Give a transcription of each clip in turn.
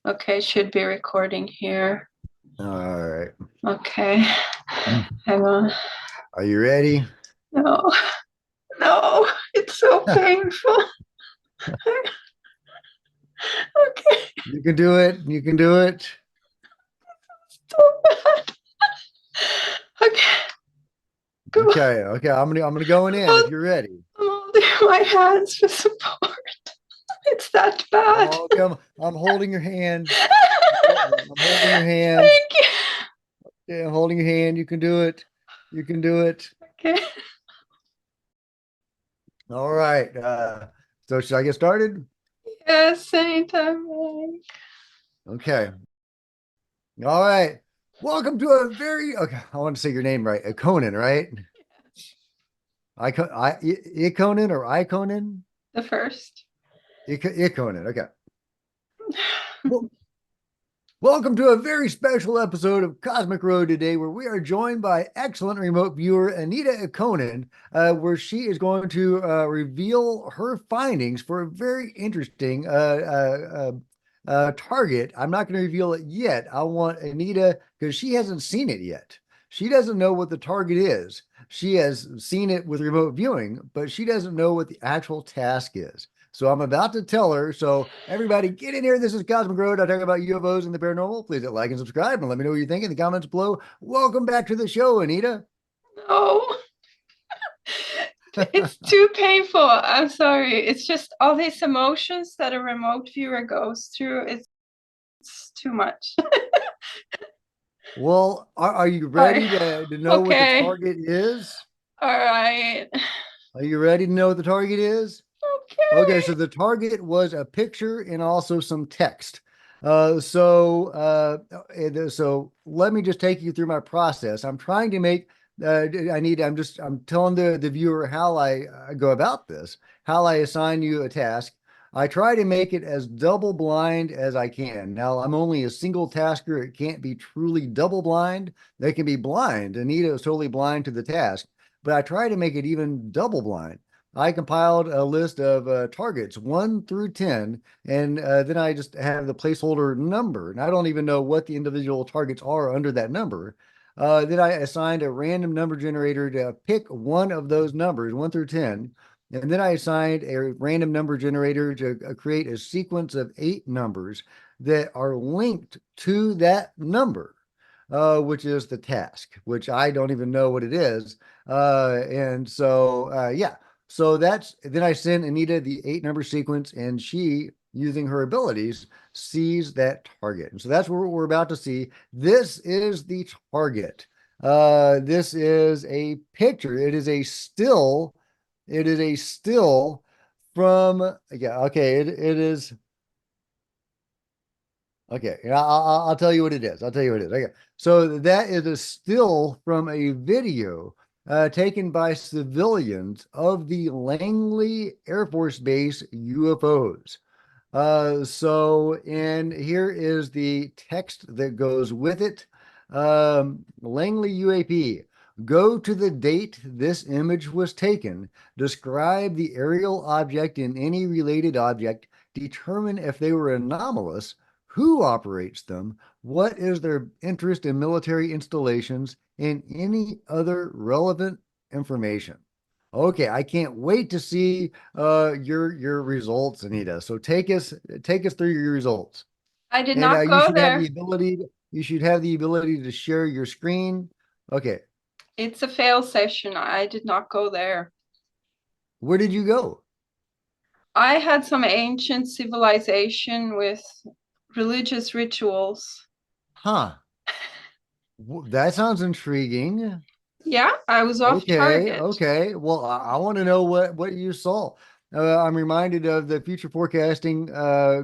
Okay, should be recording here. All right. Okay, hang on. Are you ready? No, no, it's so painful. Okay, You can do it. You can do it. so bad. Okay, come on. Okay. Okay. I'm gonna go in if you're ready. I'm holding my hands for support. It's that bad. Okay. I'm holding your hand. I'm holding your hand. Thank you. Yeah, I'm holding your hand. You can do it. You can do it. Okay, All right. So should I get started? yes, anytime. Like, Okay. All right. Welcome to a very okay. I want to say your name right. Conan, right? Conan or Conan? the first. Conan. Okay. Well, welcome to a very special episode of Cosmic Road today, where we are joined by excellent remote viewer Anita Conan, where she is going to reveal her findings for a very interesting target. I'm not going to reveal it yet. I want Anita because she hasn't seen it yet. She doesn't know what the target is. She has seen it with remote viewing, but she doesn't know what the actual task is. So I'm about to tell her. So everybody get in here. This is Cosmic Road. I talk about UFOs and the paranormal. Please hit like and subscribe and let me know what you think in the comments below. Welcome back to the show, Anita. No, it's too painful. I'm sorry. It's just all these emotions that a remote viewer goes through. It's too much. Well, are you All right. ready to know what the Okay. target is? All right. Are you ready to know what the target is? Okay, Okay. so the target was a picture and also some text. So let me just take you through my process. I'm trying to make I'm telling the viewer how I go about this, how I assign you a task. I try to make it as double blind as I can. Now, I'm only a single tasker. It can't be truly double blind. They can be blind. Anita is totally blind to the task, but I try to make it even double blind. I compiled a list of targets 1 through 10, and then I just have the placeholder number. And I don't even know what the individual targets are under that number. Then I assigned a random number generator to pick one of those numbers, 1 through 10. And then I assigned a random number generator to create a sequence of 8 numbers that are linked to that number, which is the task, which I don't even know what it is. Yeah. So then I send Anita the 8 number sequence, and she, using her abilities, sees that target. And so that's what we're about to see. This is the target. This is a picture. It is a still. It is a still from, yeah, okay. It is, okay. I'll tell you what it is. I'll tell you what it is. Okay. So that is a still from a video taken by civilians of the Langley Air Force Base UFOs. And here is the text that goes with it. Langley UAP. Go to the date this image was taken. Describe the aerial object and any related object. Determine if they were anomalous, who operates them, what is their interest in military installations, and any other relevant information. Okay, I can't wait to see your results, Anita. So take us through your results. I did And not you go should have there. the ability you should have the ability to share your screen. Okay, It's a fail session. I did not go there. where did you go? I had some ancient civilization with religious rituals. Huh. That sounds intriguing. Yeah, I was off Okay, target. okay. Well, I want to know what you saw. I'm reminded of the future forecasting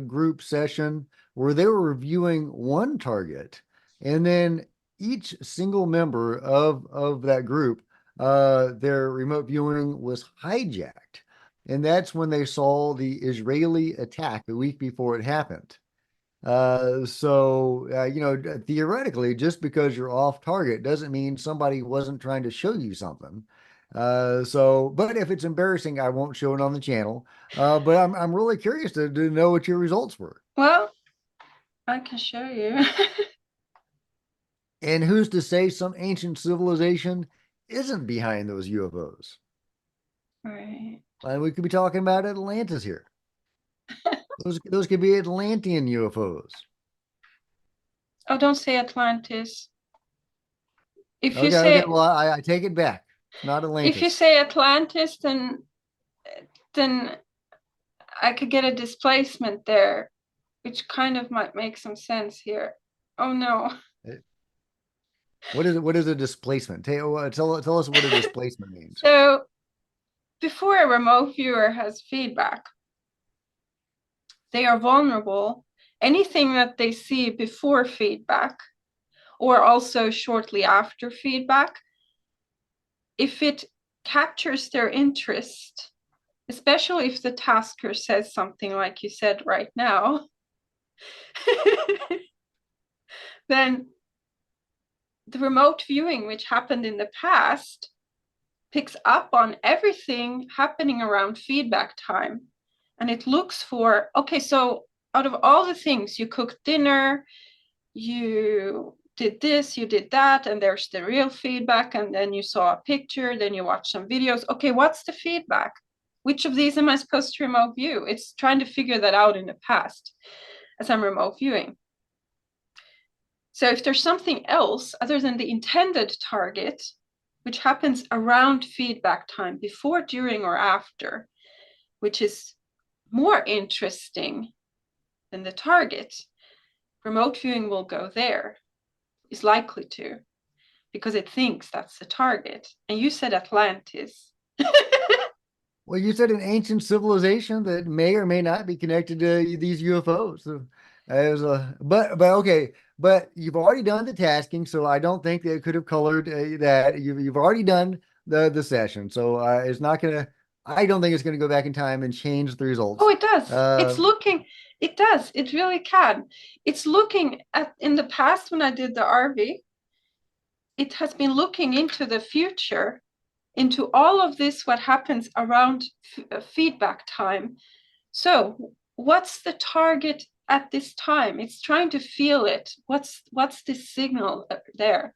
group session where they were reviewing one target, and then each single member of that group, their remote viewing was hijacked, and that's when they saw the Israeli attack the week before it happened. Theoretically, just because you're off target doesn't mean somebody wasn't trying to show you something. But if it's embarrassing, I won't show it on the channel. But I'm really curious to know what your results were. Well, I can show you. And who's to say some ancient civilization isn't behind those UFOs? Right. And we could be talking about Atlantis here. Those could be Atlantean UFOs. Oh, don't say Atlantis. If you Okay, okay. say Well, I take it back. It's not if you Atlantis. say Atlantis, then I could get a displacement there, which kind of might make some sense here. Oh no. What is it? What is a displacement? Tell us what a displacement means. So before a remote viewer has feedback, they are vulnerable. Anything that they see before feedback or also shortly after feedback, if it captures their interest, especially if the tasker says something like you said right now, then the remote viewing, which happened in the past, picks up on everything happening around feedback time. And it looks for, okay, so out of all the things, you cooked dinner, you did this, you did that, and there's the real feedback, and then you saw a picture, then you watch some videos. Okay, what's the feedback? Which of these am I supposed to remote view? It's trying to figure that out in the past as I'm remote viewing. So if there's something else other than the intended target, which happens around feedback time, before, during, or after, which is more interesting than the target, remote viewing will go there, is likely to, because it thinks that's the target. And you said Atlantis. Well, you said an ancient civilization that may or may not be connected to these UFOs. So, but okay, but you've already done the tasking, so I don't think that it could have colored that. You've already done the session, so it's not gonna. I don't think it's gonna go back in time and change the Oh, results. it does. Uh, It's looking, it does. It really can. It's looking at, in the past when I did the RV, it has been looking into the future, into all of this, what happens around feedback time. So what's the target at this time? It's trying to feel it. What's this signal there?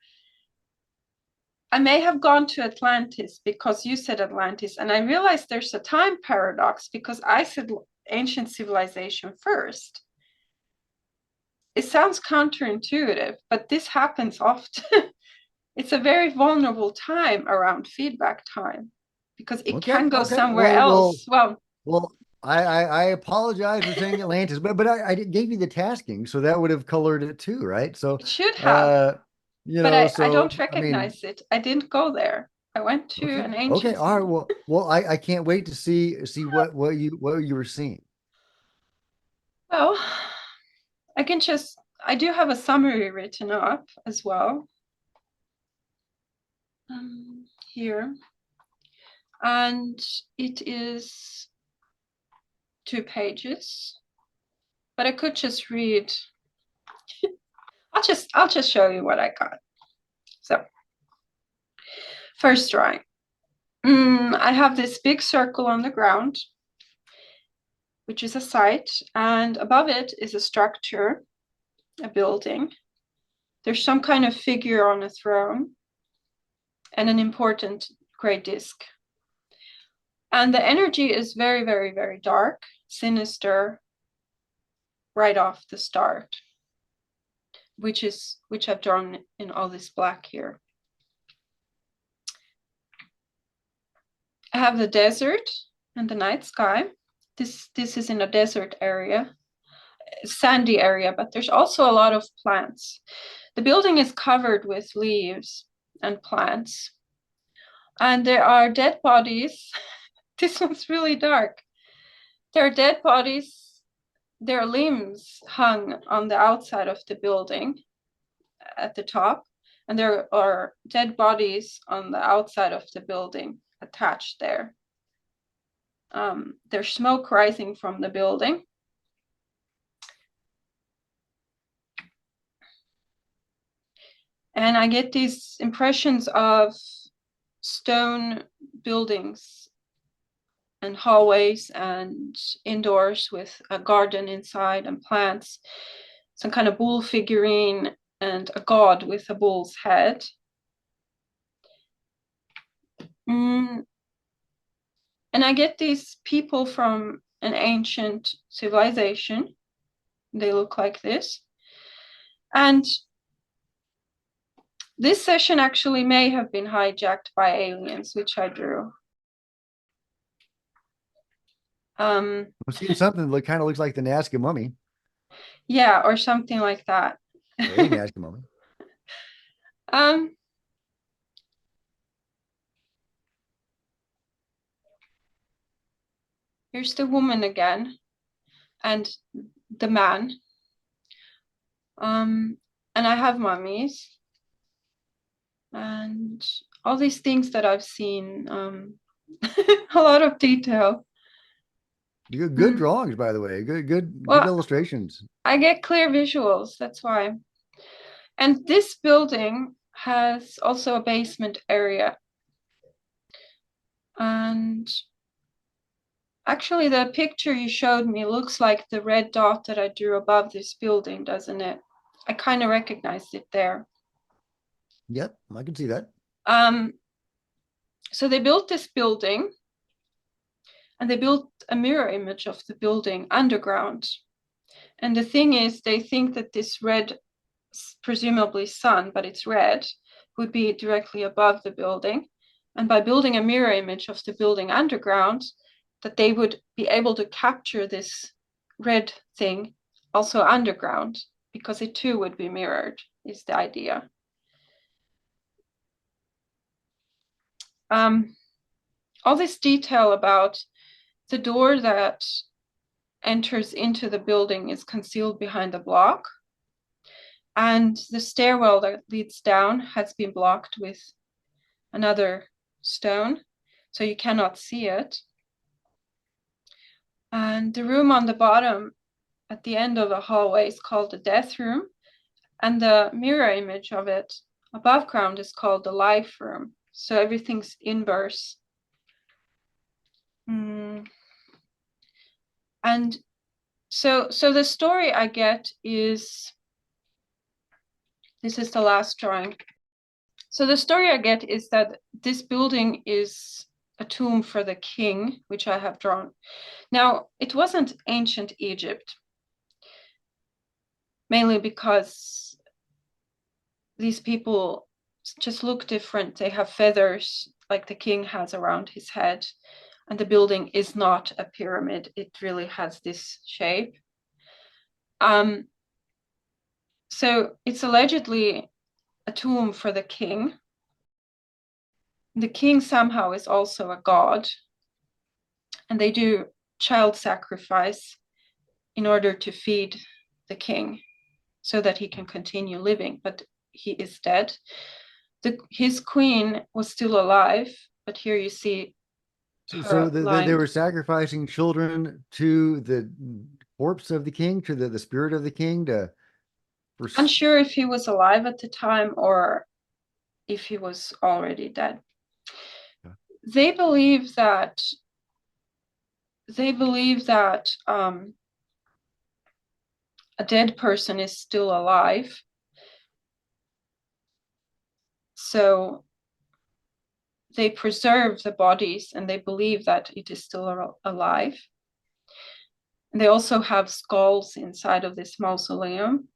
I may have gone to Atlantis because you said Atlantis, and I realized there's a time paradox because I said ancient civilization first. It sounds counterintuitive, but this happens often. It's a very vulnerable time around feedback time because it okay, can go okay. somewhere else. Well, Well. I apologize for saying Atlantis, but I gave you the tasking, so that would have colored it too, right? So, it should have, uh, but I so don't I mean. recognize it. I didn't go there. I went to Okay. an Okay. ancient All right. civil. Well, I can't wait to see what you were seeing. Well, I can just, I do have a summary written up as well here. And it is 2 pages, but I could just read. I'll just show you what I got. So first drawing. I have this big circle on the ground, which is a site, and above it is a structure, a building. There's some kind of figure on a throne and an important gray disk. And the energy is very, very, very dark, sinister, right off the start, which I've drawn in all this black here. I have the desert and the night sky. This is in a desert area, sandy area, but there's also a lot of plants. The building is covered with leaves and plants. And there are dead bodies. This one's really dark. There are dead bodies, their limbs hung on the outside of the building at the top, and there are dead bodies on the outside of the building attached there. There's smoke rising from the building. And I get these impressions of stone buildings and hallways and indoors with a garden inside and plants. some kind of bull figurine and a god with a bull's head. And I get these people from an ancient civilization. They look like this. And this session actually may have been hijacked by aliens, which I drew. I'm seeing something that kind of looks like the Nazca mummy. Yeah, or something like that. Hey, Nazca mummy. um, Here's the woman again, and the man. And I have mummies and all these things that I've seen. A lot of detail. You got good Mm. drawings, by the way. Good Well, illustrations. I get clear visuals, that's why. And this building has also a basement area. And actually, the picture you showed me looks like the red dot that I drew above this building, doesn't it? I kind of recognized it there. Yep, I can see that. Um, so they built this building and they built a mirror image of the building underground. And the thing is, they think that this red, presumably sun, but it's red, would be directly above the building. And by building a mirror image of the building underground, that they would be able to capture this red thing also underground, because it too would be mirrored, is the idea. All this detail about the door that enters into the building is concealed behind a block. And the stairwell that leads down has been blocked with another stone, so you cannot see it. And the room on the bottom at the end of the hallway is called the death room, and the mirror image of it above ground is called the life room. So everything's inverse. And so the story I get is, this is the last drawing. So the story I get is that this building is a tomb for the king, which I have drawn. Now, it wasn't ancient Egypt, mainly because these people just look different. They have feathers like the king has around his head, and the building is not a pyramid. It really has this shape. So it's allegedly a tomb for the king. The king somehow is also a god, and they do child sacrifice in order to feed the king so that he can continue living, but he is dead. His queen was still alive, but here you see So her they lying. were sacrificing children to the corpse of the king, to the spirit of the king, to for Unsure if he was alive at the time or if he was already dead. They believe that a dead person is still alive. So they preserve the bodies and they believe that it is still alive. And they also have skulls inside of this mausoleum.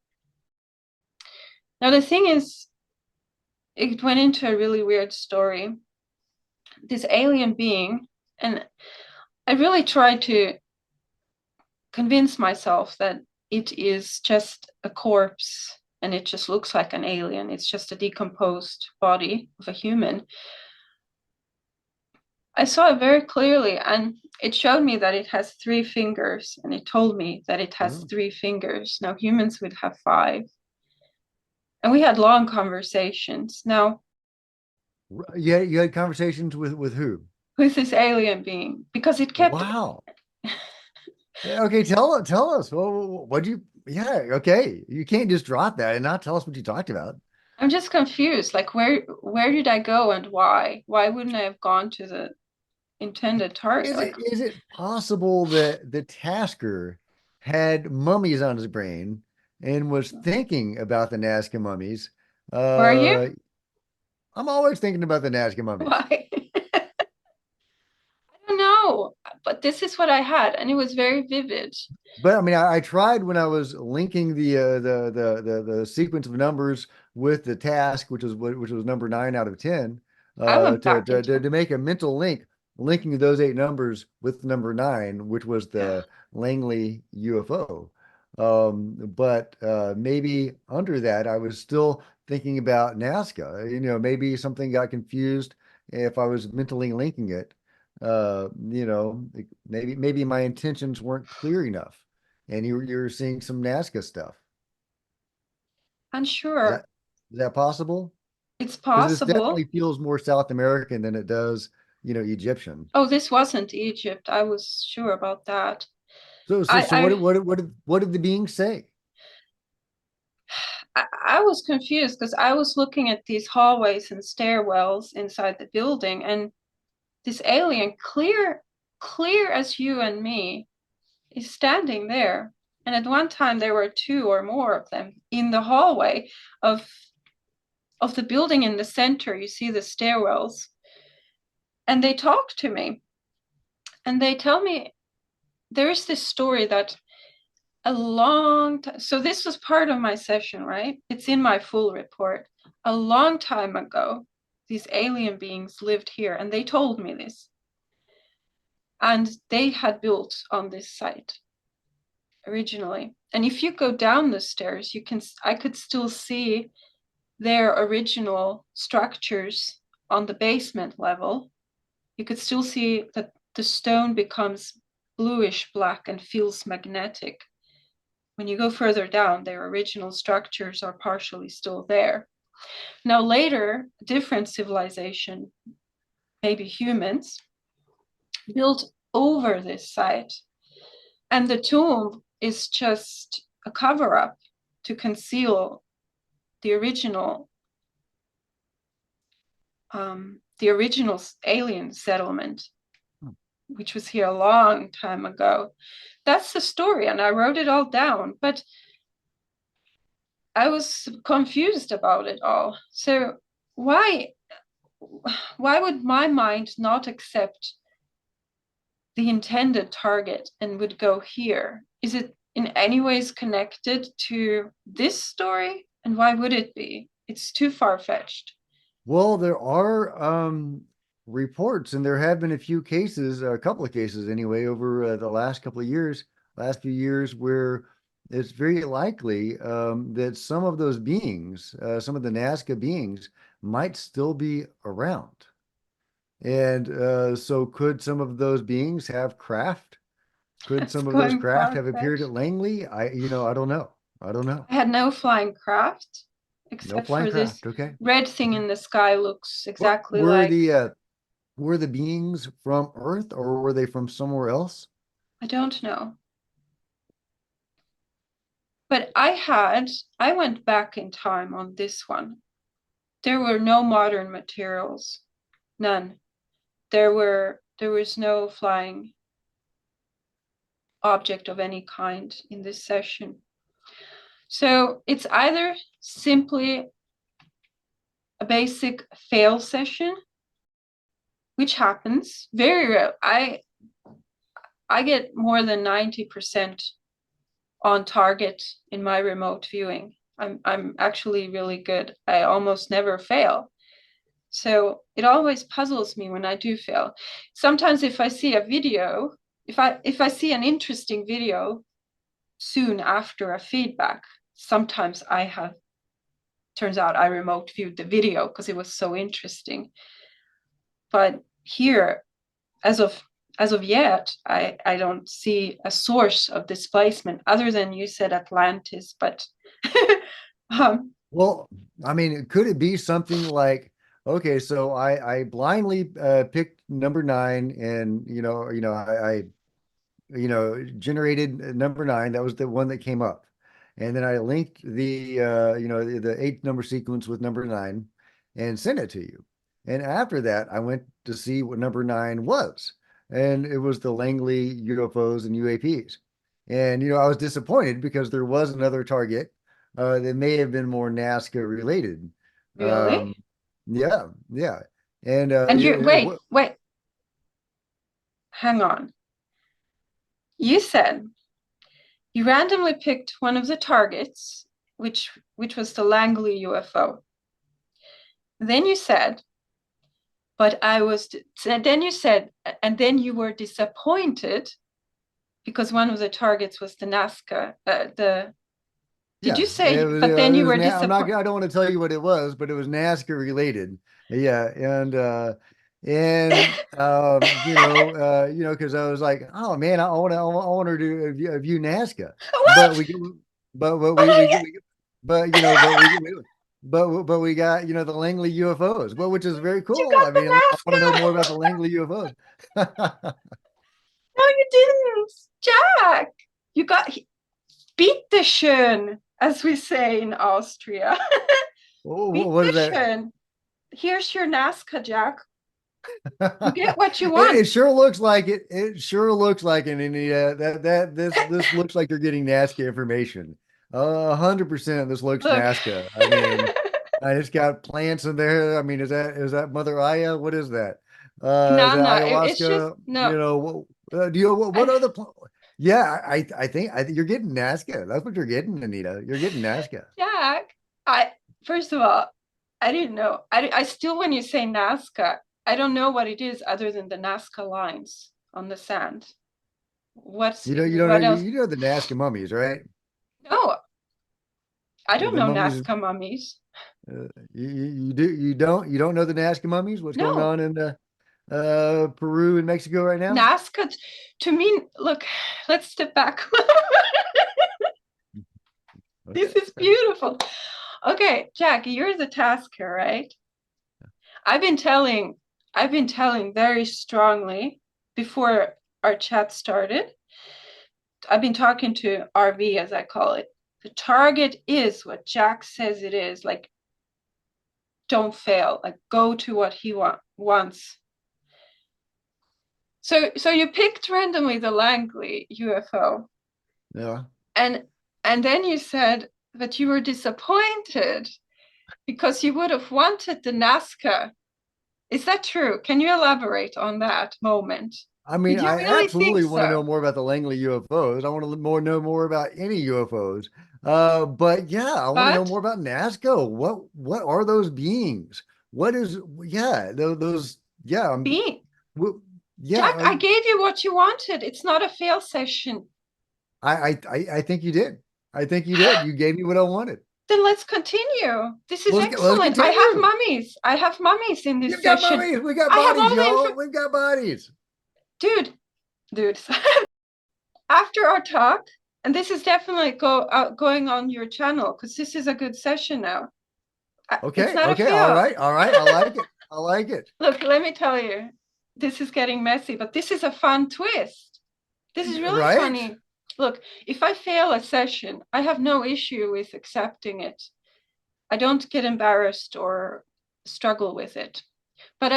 Now, the thing is, it went into a really weird story. This alien being, and I really tried to convince myself that it is just a corpse and it just looks like an alien. It's just a decomposed body of a human. I saw it very clearly, and it showed me that it has 3 fingers, and it told me that it has 3 fingers. Now, humans would have 5. And we had long conversations. Now, yeah, you had conversations with who? with this alien being, because it kept. Wow. Okay, tell us. Well, what you? Yeah, okay. You can't just drop that and not tell us what you talked about. I'm just confused. Like, where did I go and why? Why wouldn't I have gone to the intended target? Like, Is it possible that the tasker had mummies on his brain and was thinking about the Nazca mummies. Were you? Uh, I'm always thinking about the Nazca mummies. Why? I don't know, but this is what I had, and it was very vivid. But I mean, I tried when I was linking the sequence of numbers with the task, which was number 9 out of 10, I went to, back in time. to make a mental link, linking those 8 numbers with number 9, which was the Langley UFO. But maybe under that, I was still thinking about Nazca. Maybe something got confused if I was mentally linking it. Maybe my intentions weren't clear enough and you're seeing some Nazca stuff. Is Unsure. that possible? It's Because this definitely possible. feels more South American than it does, Egyptian. Oh, this wasn't Egypt. I was sure about that. So what did the beings say? I was confused because I was looking at these hallways and stairwells inside the building, and this alien, clear as you and me, is standing there. And at one time there were two or more of them in the hallway of of the building in the center. You see the stairwells, and they talk to me, and they tell me there's this story that a long time, so this was part of my session, right? It's in my full report. A long time ago, these alien beings lived here, and they told me this. And they had built on this site originally. And if you go down the stairs, I could still see their original structures on the basement level. You could still see that the stone becomes bluish black and feels magnetic. When you go further down, their original structures are partially still there. Now, later, a different civilization, maybe humans, built over this site. And the tomb is just a cover up to conceal the original the original alien settlement, which was here a long time ago. That's the story, and I wrote it all down, but I was confused about it all. So why why would my mind not accept the intended target and would go here? Is it in any ways connected to this story? And why would it be? It's too far-fetched. Well, there are reports, and there have been a couple of cases anyway, over the last few years, where it's very likely that some of those beings, some of the Nazca beings, might still be around. And so, could some of those beings have craft? Could That's some of those going craft have appeared at far-fetched. Langley? I don't know. I don't know. I had no flying craft No except flying for this craft. Okay. red thing Okay. in the sky looks What exactly like, were the beings from Earth or were they from somewhere else? I don't know. But I went back in time on this one. There were no modern materials, none. There was no flying object of any kind in this session. So it's either simply a basic fail session, which happens very rare. I get more than 90% on target in my remote viewing. I'm actually really good. I almost never fail. So it always puzzles me when I do fail. Sometimes if I see a video, if I see an interesting video soon after a feedback, sometimes I have turns out I remote viewed the video because it was so interesting. But here, as of as of yet, I don't see a source of displacement other than you said Atlantis, but um, Well, I mean, could it be something like, okay, so I blindly picked number 9 and I generated number 9. That was the one that came up. And then I linked the 8 number sequence with number 9 and sent it to you. And after that, I went to see what number 9 was. And it was the Langley UFOs and UAPs. And I was disappointed because there was another target that may have been more Nazca related. Really? Um, yeah, yeah. And And you wait, hang on. You said you randomly picked one of the targets, which was the Langley UFO. Then you said, but I was, then you said, and then you were disappointed because one of the targets was the Nazca. Did Yeah, you say, but then it you was were I'm not disappointed? I don't want to tell you what it was, but it was NASCAR related. Yeah, and because I was like, oh man, I want to do a view NASCAR, but What? we but But we but but we got the Langley UFOs, but which is very you cool. got I the mean, I want to know more about Nazca. the Langley UFOs. No, you didn't, Jack. You got bitte schön, as we say in Austria. What Bitte is that? schön. Here's your Nazca, Jack. You get what you It want. sure looks like it. It sure looks like it, Anita. That this looks like you're getting Nazca information. 100%. This looks Look. Nazca. I mean, it's got plants in there. I mean, is that Mother Aya? What is that? Is No, that no, it's just ayahuasca? no. What I, are the? Yeah, I think you're getting Nazca. That's what you're getting, Anita. You're getting Nazca. Jack, I first of all, I didn't know. I still, when you say Nazca, I don't know what it is other than the Nazca lines on the sand. You don't know What else? you know the Nazca mummies, right? No, I don't The know mummies. Nazca mummies. You don't know the Nazca mummies? What's going No, on in Peru and Mexico right now? Nazca to me. Look, let's step back. Okay. This is beautiful. Okay, Jack, you're the tasker, right? I've been telling, I've been telling very strongly before our chat started. I've been talking to RV, as I call it. The target is what Jack says it is. Like, don't fail. Like, go to what he wants. So you picked randomly the Langley UFO, Yeah. and then you said that you were disappointed because you would have wanted the Nazca. Is that true? Can you elaborate on that moment? I mean, Did you I really think absolutely want to know so? more about the Langley UFOs. I want to know more about any UFOs. But yeah, I want to know But more about Nazca. What are those beings? What is yeah, those yeah, being w- yeah, Jack, I gave you what you wanted. It's not a fail session. I think you did. I think you did. You gave me what I wanted. Then let's continue. This is Let's excellent. I have continue. mummies. I have mummies in this You've got session. mummies. We got I have bodies, all the y'all. info. We've got bodies. Dude, dude. After our talk, and this is definitely going on your channel because this is a good session now. It's Okay, not a okay, all fail. right, all right. I like it. I like it. Look, let me tell you, this is getting messy, but this is a fun twist. This is really Right? funny. Look, if I fail a session, I have no issue with accepting it. I don't get embarrassed or struggle with it. But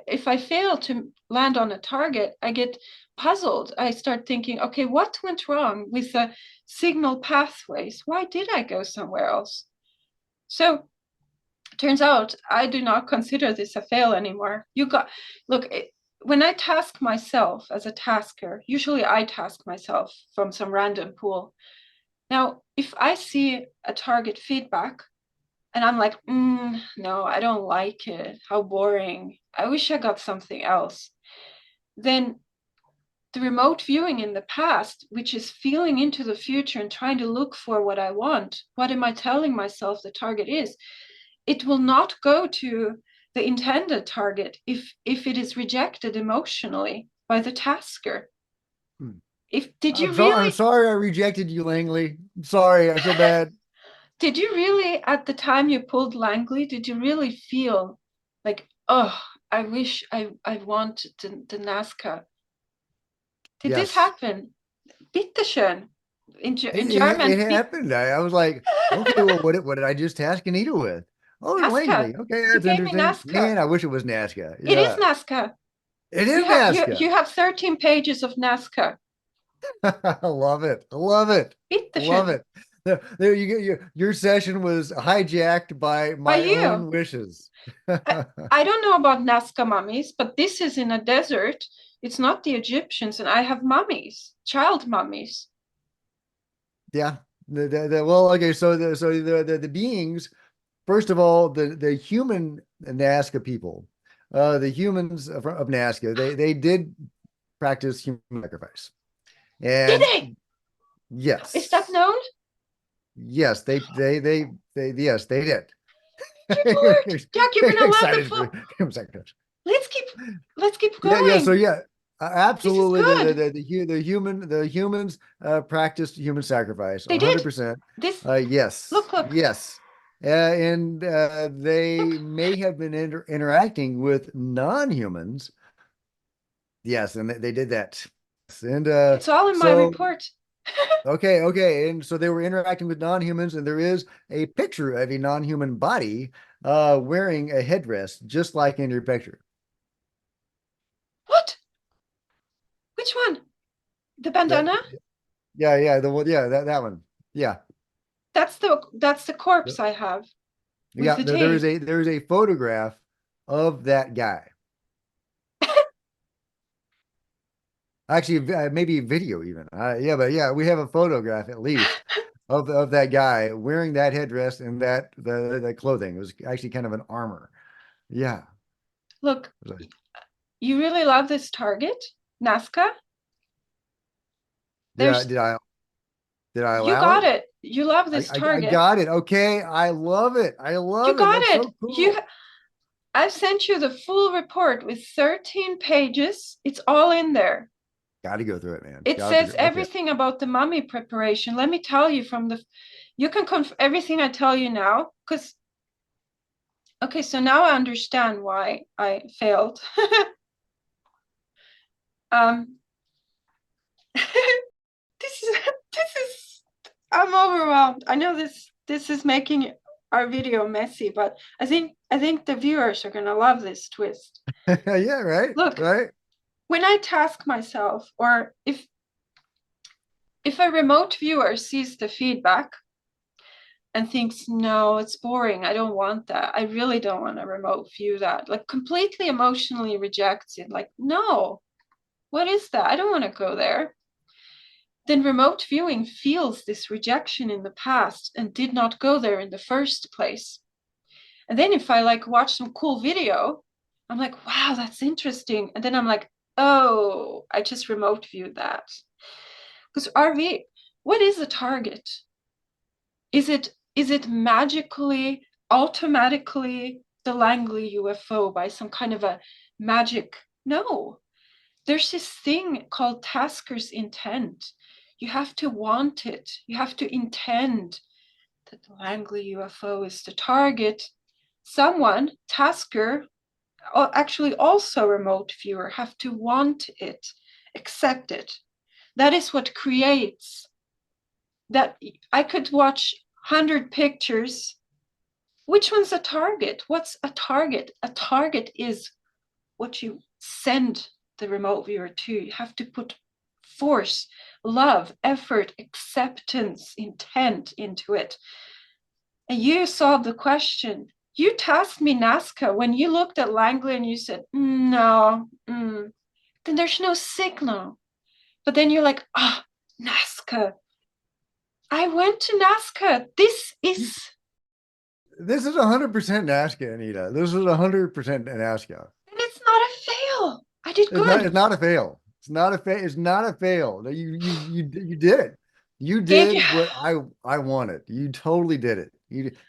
if I fail to land on a target, I get puzzled. I start thinking, okay, what went wrong with the signal pathways? Why did I go somewhere else? So turns out I do not consider this a fail anymore. Look, when I task myself as a tasker, usually I task myself from some random pool. Now, if I see a target feedback and I'm like, no, I don't like it. How boring. I wish I got something else. Then the remote viewing in the past, which is feeling into the future and trying to look for what I want, what am I telling myself the target is? It will not go to the intended target if it is rejected emotionally by the tasker. Hmm. If did I'm you sorry. I'm really sorry I rejected you, Langley. I'm sorry. I feel bad. did you really at the time you pulled Langley, did you really feel like, oh, I wish I wanted the Nazca? Did this Yes. happen? Bitte schön. In It German, happened. I was like, okay, well, what did I just task Anita with? Oh, Nazca. Langley. Okay, You that's gave me interesting. Nazca. Man, I wish it was Nazca. It is Yeah. Nazca. It You is have Nazca. you have 13 pages of Nazca. I love it. I love it. Eat the Love shit. it. There you get your session was hijacked by By my you. own wishes. I don't know about Nazca mummies, but this is in a desert. It's not the Egyptians, and I have mummies, child mummies. Yeah. Well, okay, so the beings, first of all, the human Nazca people, the humans of Nazca, they did practice human sacrifice. Did And they? Is that yes, known? yes, yes, they did. Dear Lord, Jack, you're gonna love the Excited for book. human sacrifice. Let's keep, let's keep Yeah, so going. yeah, This is absolutely. good. The humans practiced human sacrifice, They did 100%. this. Yes, Look, yes, and they look. may have been interacting with non-humans. Yes, and they did that. And It's all in my so report. okay, and so they were interacting with non-humans, and there is a picture of a non-human body wearing a headdress, just like in your picture. What? Which one? The That bandana? yeah, the one, yeah, that one. Yeah. That's the corpse I have with Yeah, the there is tape. a photograph of that guy. Actually, maybe video even. Yeah, but yeah, we have a photograph at least of that guy wearing that headdress and the clothing. It was actually kind of an armor. Yeah. Look, you really love this target, Nazca. Did I There's did I did I You allow got it? it. You love this I target. got it. Okay, I love it. I You love it. got That's it. so You cool. I've sent you the full report with 13 pages. It's all in there. Got to go through it, man. It Got to says go. Okay. everything about the mummy preparation. Let me tell you from the you can everything I tell you now because okay, so now I understand why I failed. um this is this is I'm overwhelmed. I know this is making our video messy, but I think the viewers are gonna love this twist. Yeah, right. Look, Right. when I task myself, or if a remote viewer sees the feedback and thinks, no, it's boring, I don't want that. I really don't want to remote view that. Like completely emotionally rejects it. Like, no, what is that? I don't want to go there. Then remote viewing feels this rejection in the past and did not go there in the first place. And then if I like watch some cool video, I'm like, wow, that's interesting. And then I'm like, oh, I just remote viewed that. Because RV, what is a target? Is it magically, automatically the Langley UFO by some kind of a magic? No. There's this thing called tasker's intent. You have to want it. You have to intend that the Langley UFO is the target. Someone, tasker, actually also remote viewer, have to want it, accept it. That is what creates that. I could watch 100 pictures. Which one's a target? What's a target? A target is what you send the remote viewer to. You have to put force, love, effort, acceptance, intent into it. And you solved the question. You tasked me Nazca when you looked at Langley and you said, no, then there's no signal. But then you're like, ah, oh, Nazca. I went to Nazca. This is, This is 100% Nazca, Anita. This is 100% Nazca. and it's not a fail. I did It's not. good. It's not a fail. It's not a fail. It's not a fail. You did it. You Gave you. did what I wanted. You totally did it.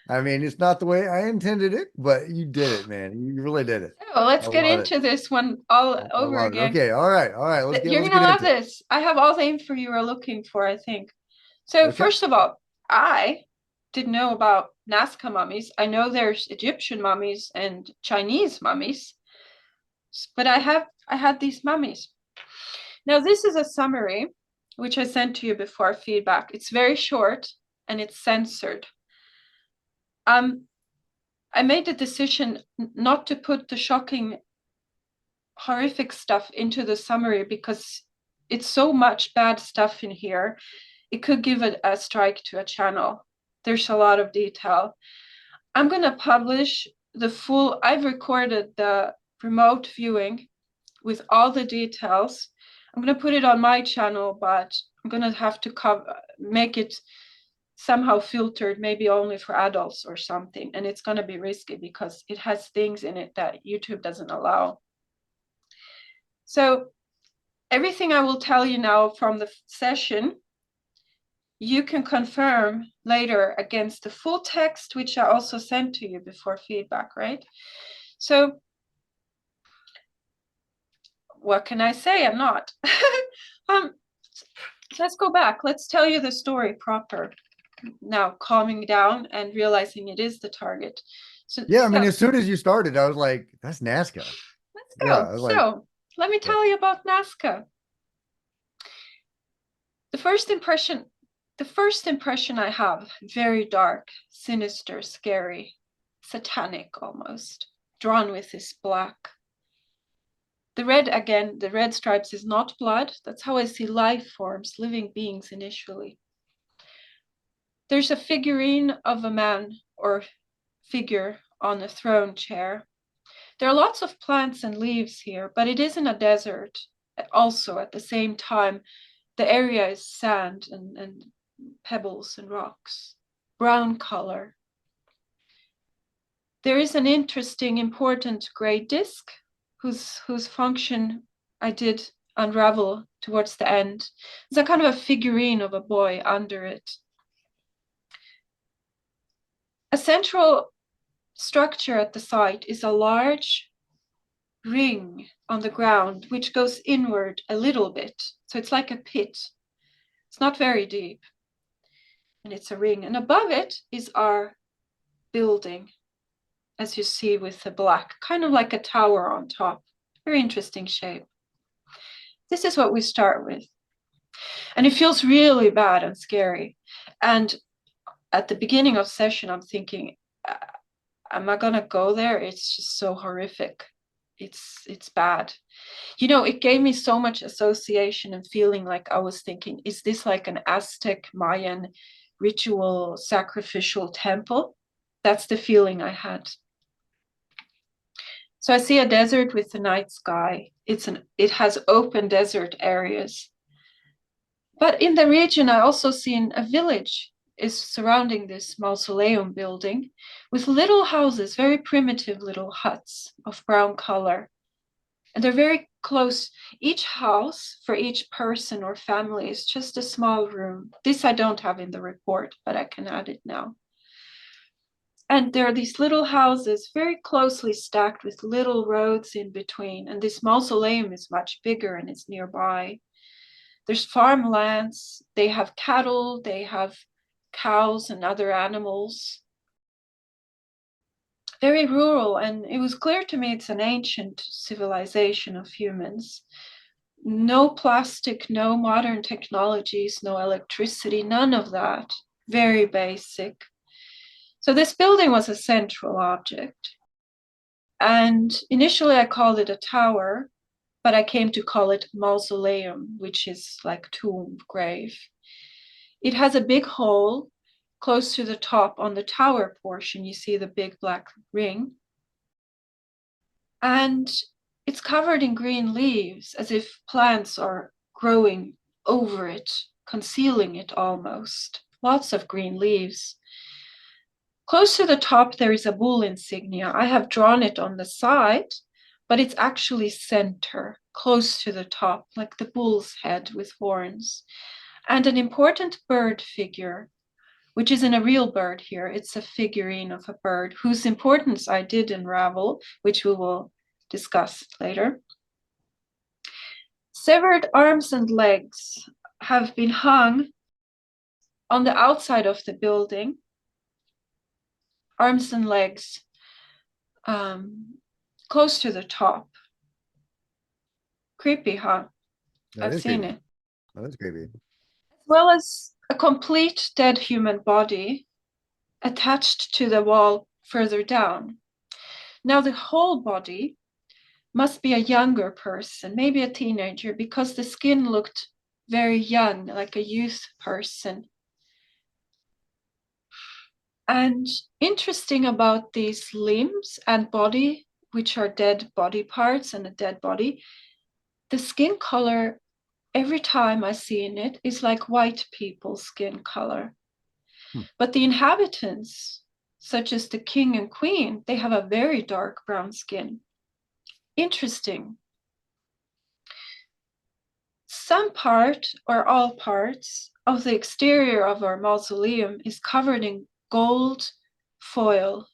I mean, it's not the way I intended it, but you did it, man. You really did it. Oh, let's I get love it. into this one all I over love it. again. Okay. All right. All right. You're Let's gonna get love into it. this. I have all the info you are looking for, I think. So Okay. first of all, I didn't know about Nazca mummies. I know there's Egyptian mummies and Chinese mummies, but I had these mummies. Now this is a summary which I sent to you before feedback. It's very short and it's censored. I made the decision not to put the shocking, horrific stuff into the summary because it's so much bad stuff in here. It could give a strike to a channel. There's a lot of detail. I'm going to publish the full, I've recorded the remote viewing with all the details. I'm going to put it on my channel, but I'm going to have to make it somehow filtered, maybe only for adults or something. And it's going to be risky because it has things in it that YouTube doesn't allow. So everything I will tell you now from the session, you can confirm later against the full text, which I also sent to you before feedback, right? So what can I say? I'm not. Let's go back. Let's tell you the story proper. Now calming down and realizing it is the target. So Yeah, I mean, as soon as you started, I was like, that's Nazca. let's Yeah, go. I was like, So let me yeah. tell you about Nazca. The first impression I have, very dark, sinister, scary, satanic almost, drawn with this black. The red, again, the red stripes is not blood. That's how I see life forms, living beings initially. There's a figurine of a man or figure on a throne chair. There are lots of plants and leaves here, but it isn't a desert. Also, at the same time, the area is sand and pebbles and rocks, brown color. There is an interesting, important gray disk whose function I did unravel towards the end. It's a kind of a figurine of a boy under it. A central structure at the site is a large ring on the ground, which goes inward a little bit. So it's like a pit. It's not very deep. And it's a ring. And above it is our building, as you see with the black, kind of like a tower on top. Very interesting shape. This is what we start with. And it feels really bad and scary. And at the beginning of session, I'm thinking, am I gonna go there? It's just so horrific. It's bad. You know, it gave me so much association and feeling, like I was thinking, is this like an Aztec Mayan ritual sacrificial temple? That's the feeling I had. So I see a desert with the night sky. It has open desert areas. But in the region, I also see a village is surrounding this mausoleum building with little houses, very primitive little huts of brown color. And they're very close. Each house for each person or family is just a small room. This I don't have in the report, but I can add it now. And there are these little houses very closely stacked with little roads in between. And this mausoleum is much bigger and it's nearby. There's farmlands, they have cattle, they have cows and other animals. Very rural, and it was clear to me it's an ancient civilization of humans. No plastic, no modern technologies, no electricity, none of that. Very basic. So this building was a central object. And initially I called it a tower, but I came to call it mausoleum, which is like tomb, grave. It has a big hole close to the top on the tower portion. You see the big black ring. And it's covered in green leaves, as if plants are growing over it, concealing it almost. Lots of green leaves. Close to the top, there is a bull insignia. I have drawn it on the side, but it's actually center, close to the top, like the bull's head with horns. And an important bird figure, which isn't a real bird here. It's a figurine of a bird whose importance I did unravel, which we will discuss later. Severed arms and legs have been hung on the outside of the building. Arms and legs close to the top. Creepy, huh? That I've is seen creepy. it. Oh, that's creepy. As well as a complete dead human body attached to the wall further down. Now the whole body Must be a younger person, maybe a teenager, because the skin looked very young, like a youth person. And interesting about these limbs and body, which are dead body parts and a dead body, the skin color every time I see in it is like white people's skin color. Hmm. But the inhabitants, such as the king and queen, they have a very dark brown skin. Interesting. Some part or all parts of the exterior of our mausoleum is covered in gold foil.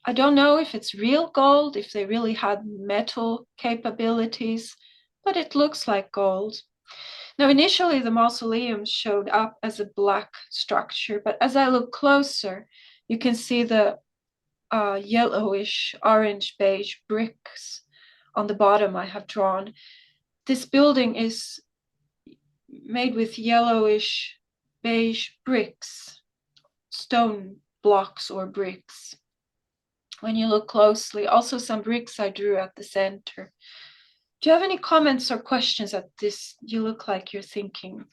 I don't know if it's real gold, if they really had metal capabilities, but it looks like gold. Now, initially, the mausoleum showed up as a black structure, but as I look closer, you can see the yellowish, orange, beige bricks on the bottom I have drawn. This building is made with yellowish, beige bricks, stone blocks or bricks. When you look closely, also some bricks I drew at the center. Do you have any comments or questions at this? You look like you're thinking.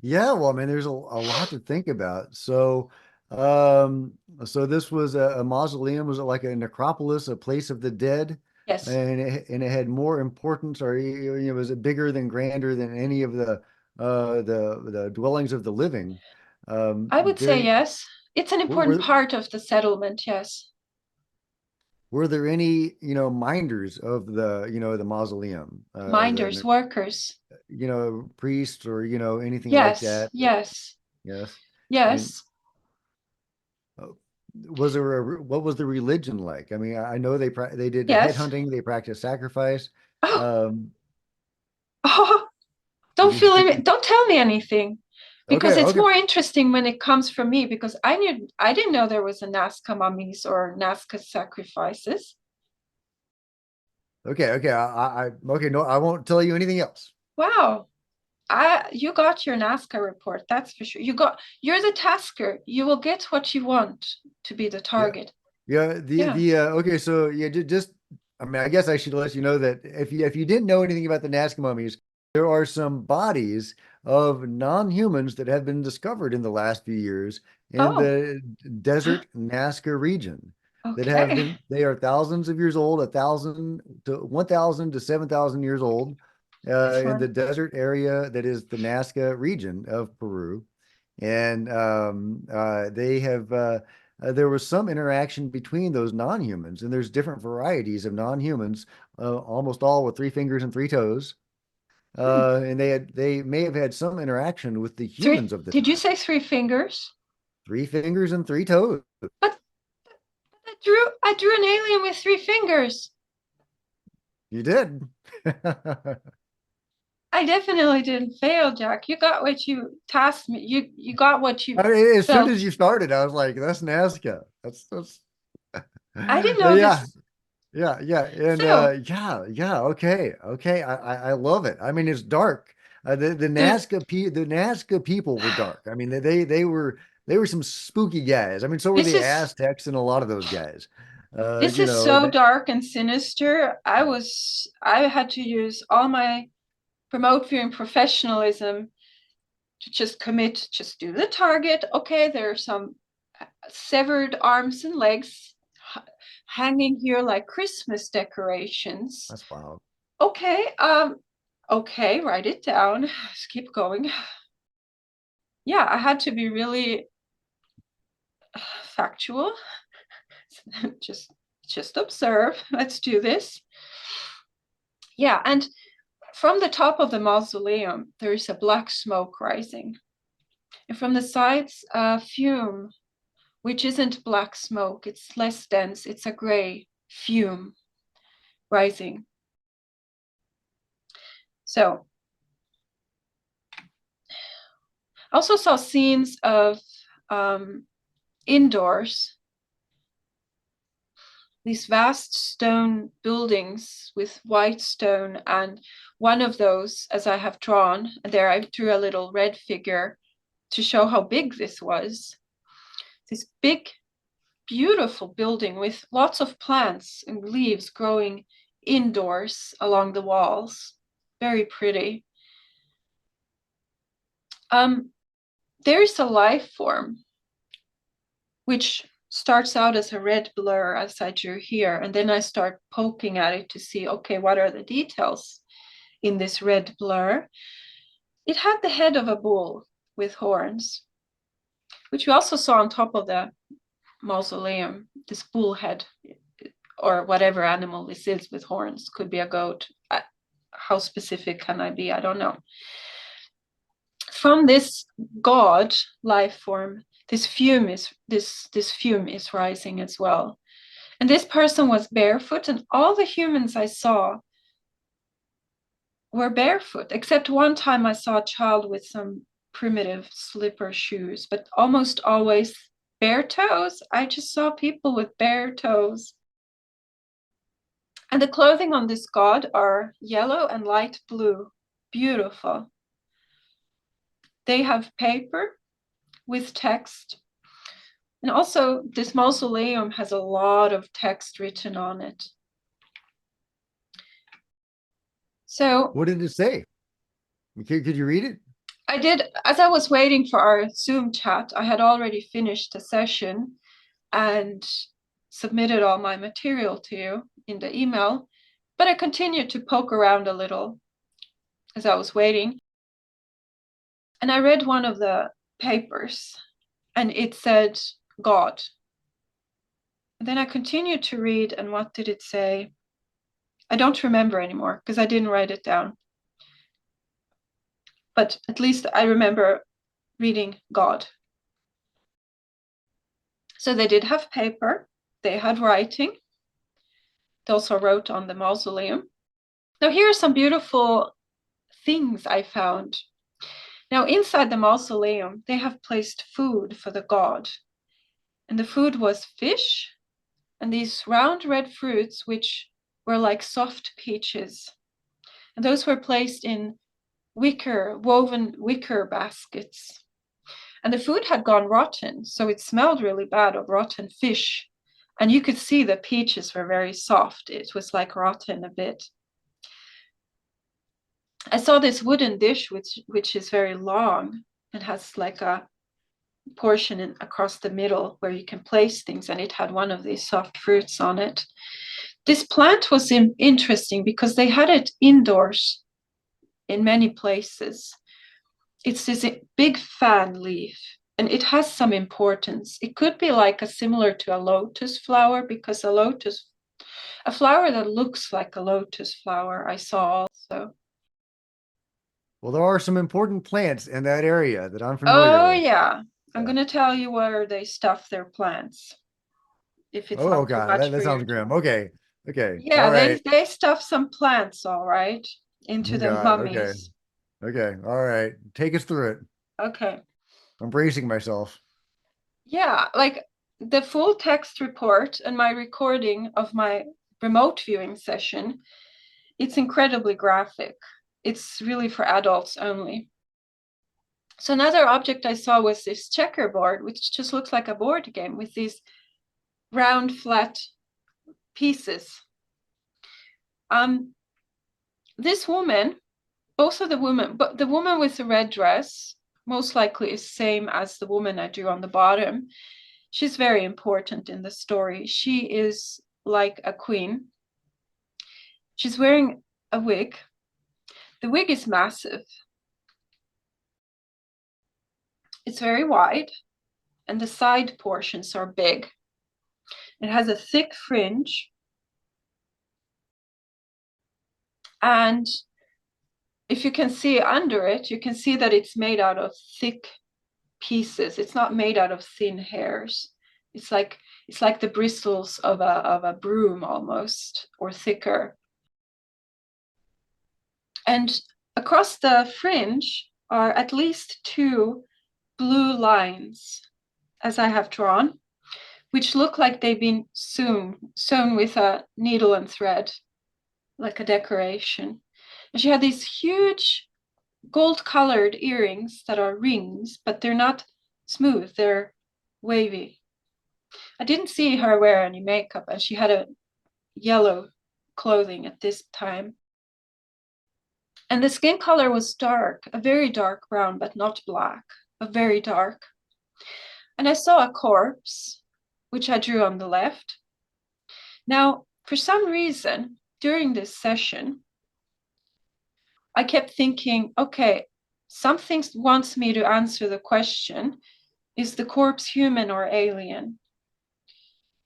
Yeah, well, I mean, there's a lot to think about. Um, so this was a mausoleum. Was it like a necropolis, a place of the dead? Yes, And it had more importance, or was it bigger than grander than any of the dwellings of the living? I would say There yes. It's an were, important were part of the settlement, yes. were there any, minders of the mausoleum, Minders, workers. priests or anything like Yes, that? yes, Yes. And yes. uh, was there what was the religion like? I mean, I know they did Yes. headhunting, they practiced sacrifice. Oh, Um, oh, don't tell me anything okay, because it's okay, more interesting when it comes from me because I didn't know there was a Nazca mummies or Nazca sacrifices. okay. Okay. No, I won't tell you anything else. Wow. You got your Nazca report, that's for sure. You're the tasker. You will get what you want to be the Yeah. target. Yeah, Yeah. okay, so yeah, just I mean, I guess I should let you know that if you didn't know anything about the Nazca mummies, there are some bodies of non-humans that have been discovered in the last few years in Oh, the desert Nazca region that have okay. been they are thousands of years old, 1,000 to 7,000 years old, This in the one. desert area that is the Nazca region of Peru, and they have. There was some interaction between those non-humans, and there's different varieties of non-humans, almost all with 3 fingers and 3 toes. Hmm. And they may have had some interaction with the Three. humans of the Did you time. say three fingers? 3 fingers and 3 toes. But I drew an alien with three fingers. You did. I definitely didn't fail, Jack. You got what you tasked me. You got what you I mean, as soon as felt. you started, I was like, "That's Nazca. That's." I didn't know Yeah, this. yeah, and So yeah, okay, okay. I love it. I mean, it's dark. the The Nazca people were dark. I mean, they were some spooky guys. I mean, so were this the is Aztecs and a lot of those guys. this is so dark and sinister. I had to use all my remote viewing professionalism to just commit, just do the target. Okay, there are some severed arms and legs hanging here like Christmas decorations. That's wild. Okay, okay, write it down. Let's keep going. Yeah, I had to be really factual. just just observe. Let's do this. Yeah, and from the top of the mausoleum, there is a black smoke rising. And from the sides, fume, which isn't black smoke, it's less dense, it's a gray fume rising. So, I also saw scenes of indoors, these vast stone buildings with white stone. And one of those, as I have drawn, there I drew a little red figure to show how big this was. This big, beautiful building with lots of plants and leaves growing indoors along the walls. Very pretty. There is a life form which starts out as a red blur, as I drew here, and then I start poking at it to see, okay, what are the details in this red blur? It had the head of a bull with horns, which we also saw on top of the mausoleum, this bull head, or whatever animal this is with horns. Could be a goat. How specific can I be? I don't know. From this god life form, this fume is rising as well. And this person was barefoot, and all the humans I saw were barefoot, except one time I saw a child with some primitive slipper shoes, but almost always bare toes. I just saw people with bare toes. And the clothing on this god are yellow and light blue. Beautiful. They have paper with text. And also, this mausoleum has a lot of text written on it. So, What did it say? Could you read it? I did, as I was waiting for our Zoom chat, I had already finished the session and submitted all my material to you in the email, but I continued to poke around a little as I was waiting. And I read one of the papers, and it said God. And then I continued to read, and what did it say? I don't remember anymore because I didn't write it down. But at least I remember reading God. So they did have paper, they had writing. They also wrote on the mausoleum. Now, here are some beautiful things I found. Now, inside the mausoleum, they have placed food for the god. And the food was fish and these round red fruits, which were like soft peaches. And those were placed in woven wicker baskets. And the food had gone rotten, so it smelled really bad of rotten fish. And you could see the peaches were very soft. It was like rotten a bit. I saw this wooden dish, which is very long and has like a portion across the middle where you can place things, and it had one of these soft fruits on it. This plant was interesting because they had it indoors in many places. It's this big fan leaf, and it has some importance. It could be like similar to a lotus flower, because a flower that looks like a lotus flower I saw also. Well, there are some important plants in that area that I'm familiar Oh with. yeah, I'm Yeah. going to tell you where they stuff their plants, if it's Oh not too God, much that for you. sounds grim. Okay. Okay. All Yeah, right. they stuff some plants, all right, into Oh the God. Okay. mummies. Okay. All right. Take us through it. Okay. I'm bracing myself. Yeah, like the full text report and my recording of my remote viewing session, it's incredibly graphic. It's really for adults only. So another object I saw was this checkerboard, which just looks like a board game with these round, flat pieces. This woman, both of the women, but the woman with the red dress most likely is same as the woman I drew on the bottom. She's very important in the story. She is like a queen. She's wearing a wig. The wig is massive. It's very wide, and the side portions are big. It has a thick fringe, and if you can see under it, you can see that it's made out of thick pieces. It's not made out of thin hairs. It's like the bristles of a broom almost, or thicker. And across the fringe are at least two blue lines, as I have drawn, which look like they've been sewn with a needle and thread, like a decoration. And she had these huge gold-colored earrings that are rings, but they're not smooth, they're wavy. I didn't see her wear any makeup, and she had a yellow clothing at this time. And the skin color was dark, a very dark brown, but not black, a very dark. And I saw a corpse, which I drew on the left. Now, for some reason, during this session, I kept thinking, okay, something wants me to answer the question, is the corpse human or alien?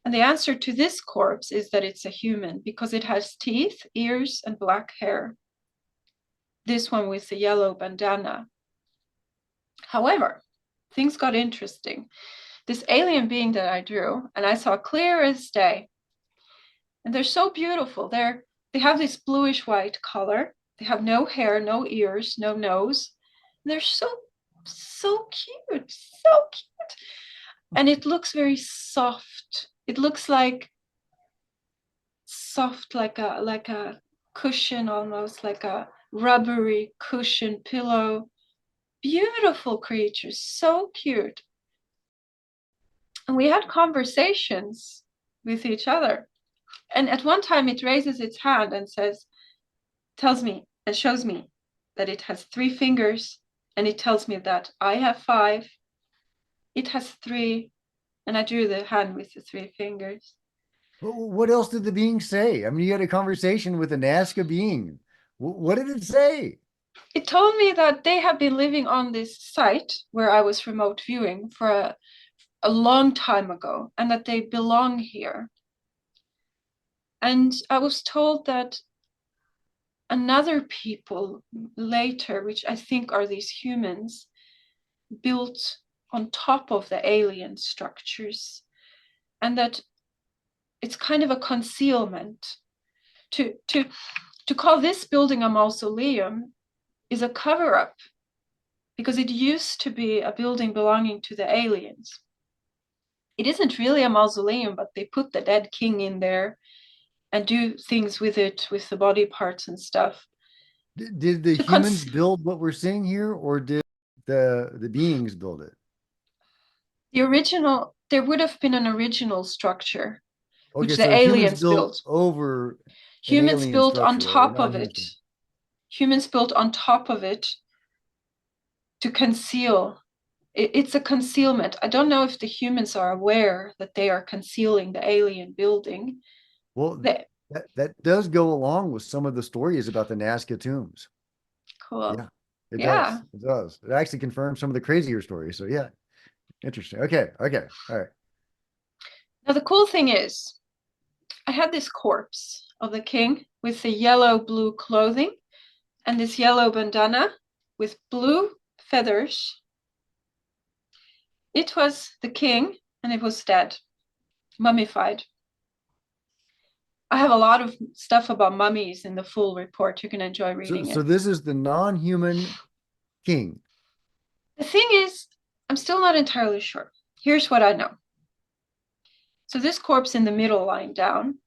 And the answer to this corpse is that it's a human because it has teeth, ears, and black hair. This one with the yellow bandana. However, things got interesting. This alien being that I drew, and I saw clear as day, and they're so beautiful. They have this bluish white color. They have no hair, no ears, no nose. And they're so cute, so cute. And it looks very soft. It looks like soft, like a cushion, almost like a rubbery cushion pillow. Beautiful creatures, so cute. And we had conversations with each other. And at one time it raises its hand and tells me and shows me that it has 3 fingers, and it tells me that I have 5, it has 3, and I drew the hand with the 3 fingers. What else did the being say? I mean, you had a conversation with a Nazca being. What did it say? It told me that they have been living on this site where I was remote viewing for a long time ago, and that they belong here. And I was told that another people later, which I think are these humans, built on top of the alien structures, and that it's kind of a concealment. To call this building a mausoleum is a cover-up, because it used to be a building belonging to the aliens. It isn't really a mausoleum, but they put the dead king in there and do things with it, with the body parts and stuff. Did the To humans cons- build what we're seeing here, or did the beings build it? the original, there would have been an original structure, Okay, which the so humans aliens built built. over an Humans alien built on structure or a top of non-human it. structure. Humans built on top of it to conceal. It's a concealment. I don't know if the humans are aware that they are concealing the alien building. Well, They, that does go along with some of the stories about the Nazca tombs. cool. Yeah, it Yeah. does. It does. It actually confirms some of the crazier stories. So yeah, interesting. Okay, okay, all right. Now the cool thing is, I had this corpse of the king with the yellow blue clothing and this yellow bandana with blue feathers. It was the king, and it was dead, mummified. I have a lot of stuff about mummies in the full report. You can enjoy So reading so it. this is the non-human king. The thing is, I'm still not entirely sure. Here's what I know. So this corpse in the middle lying down,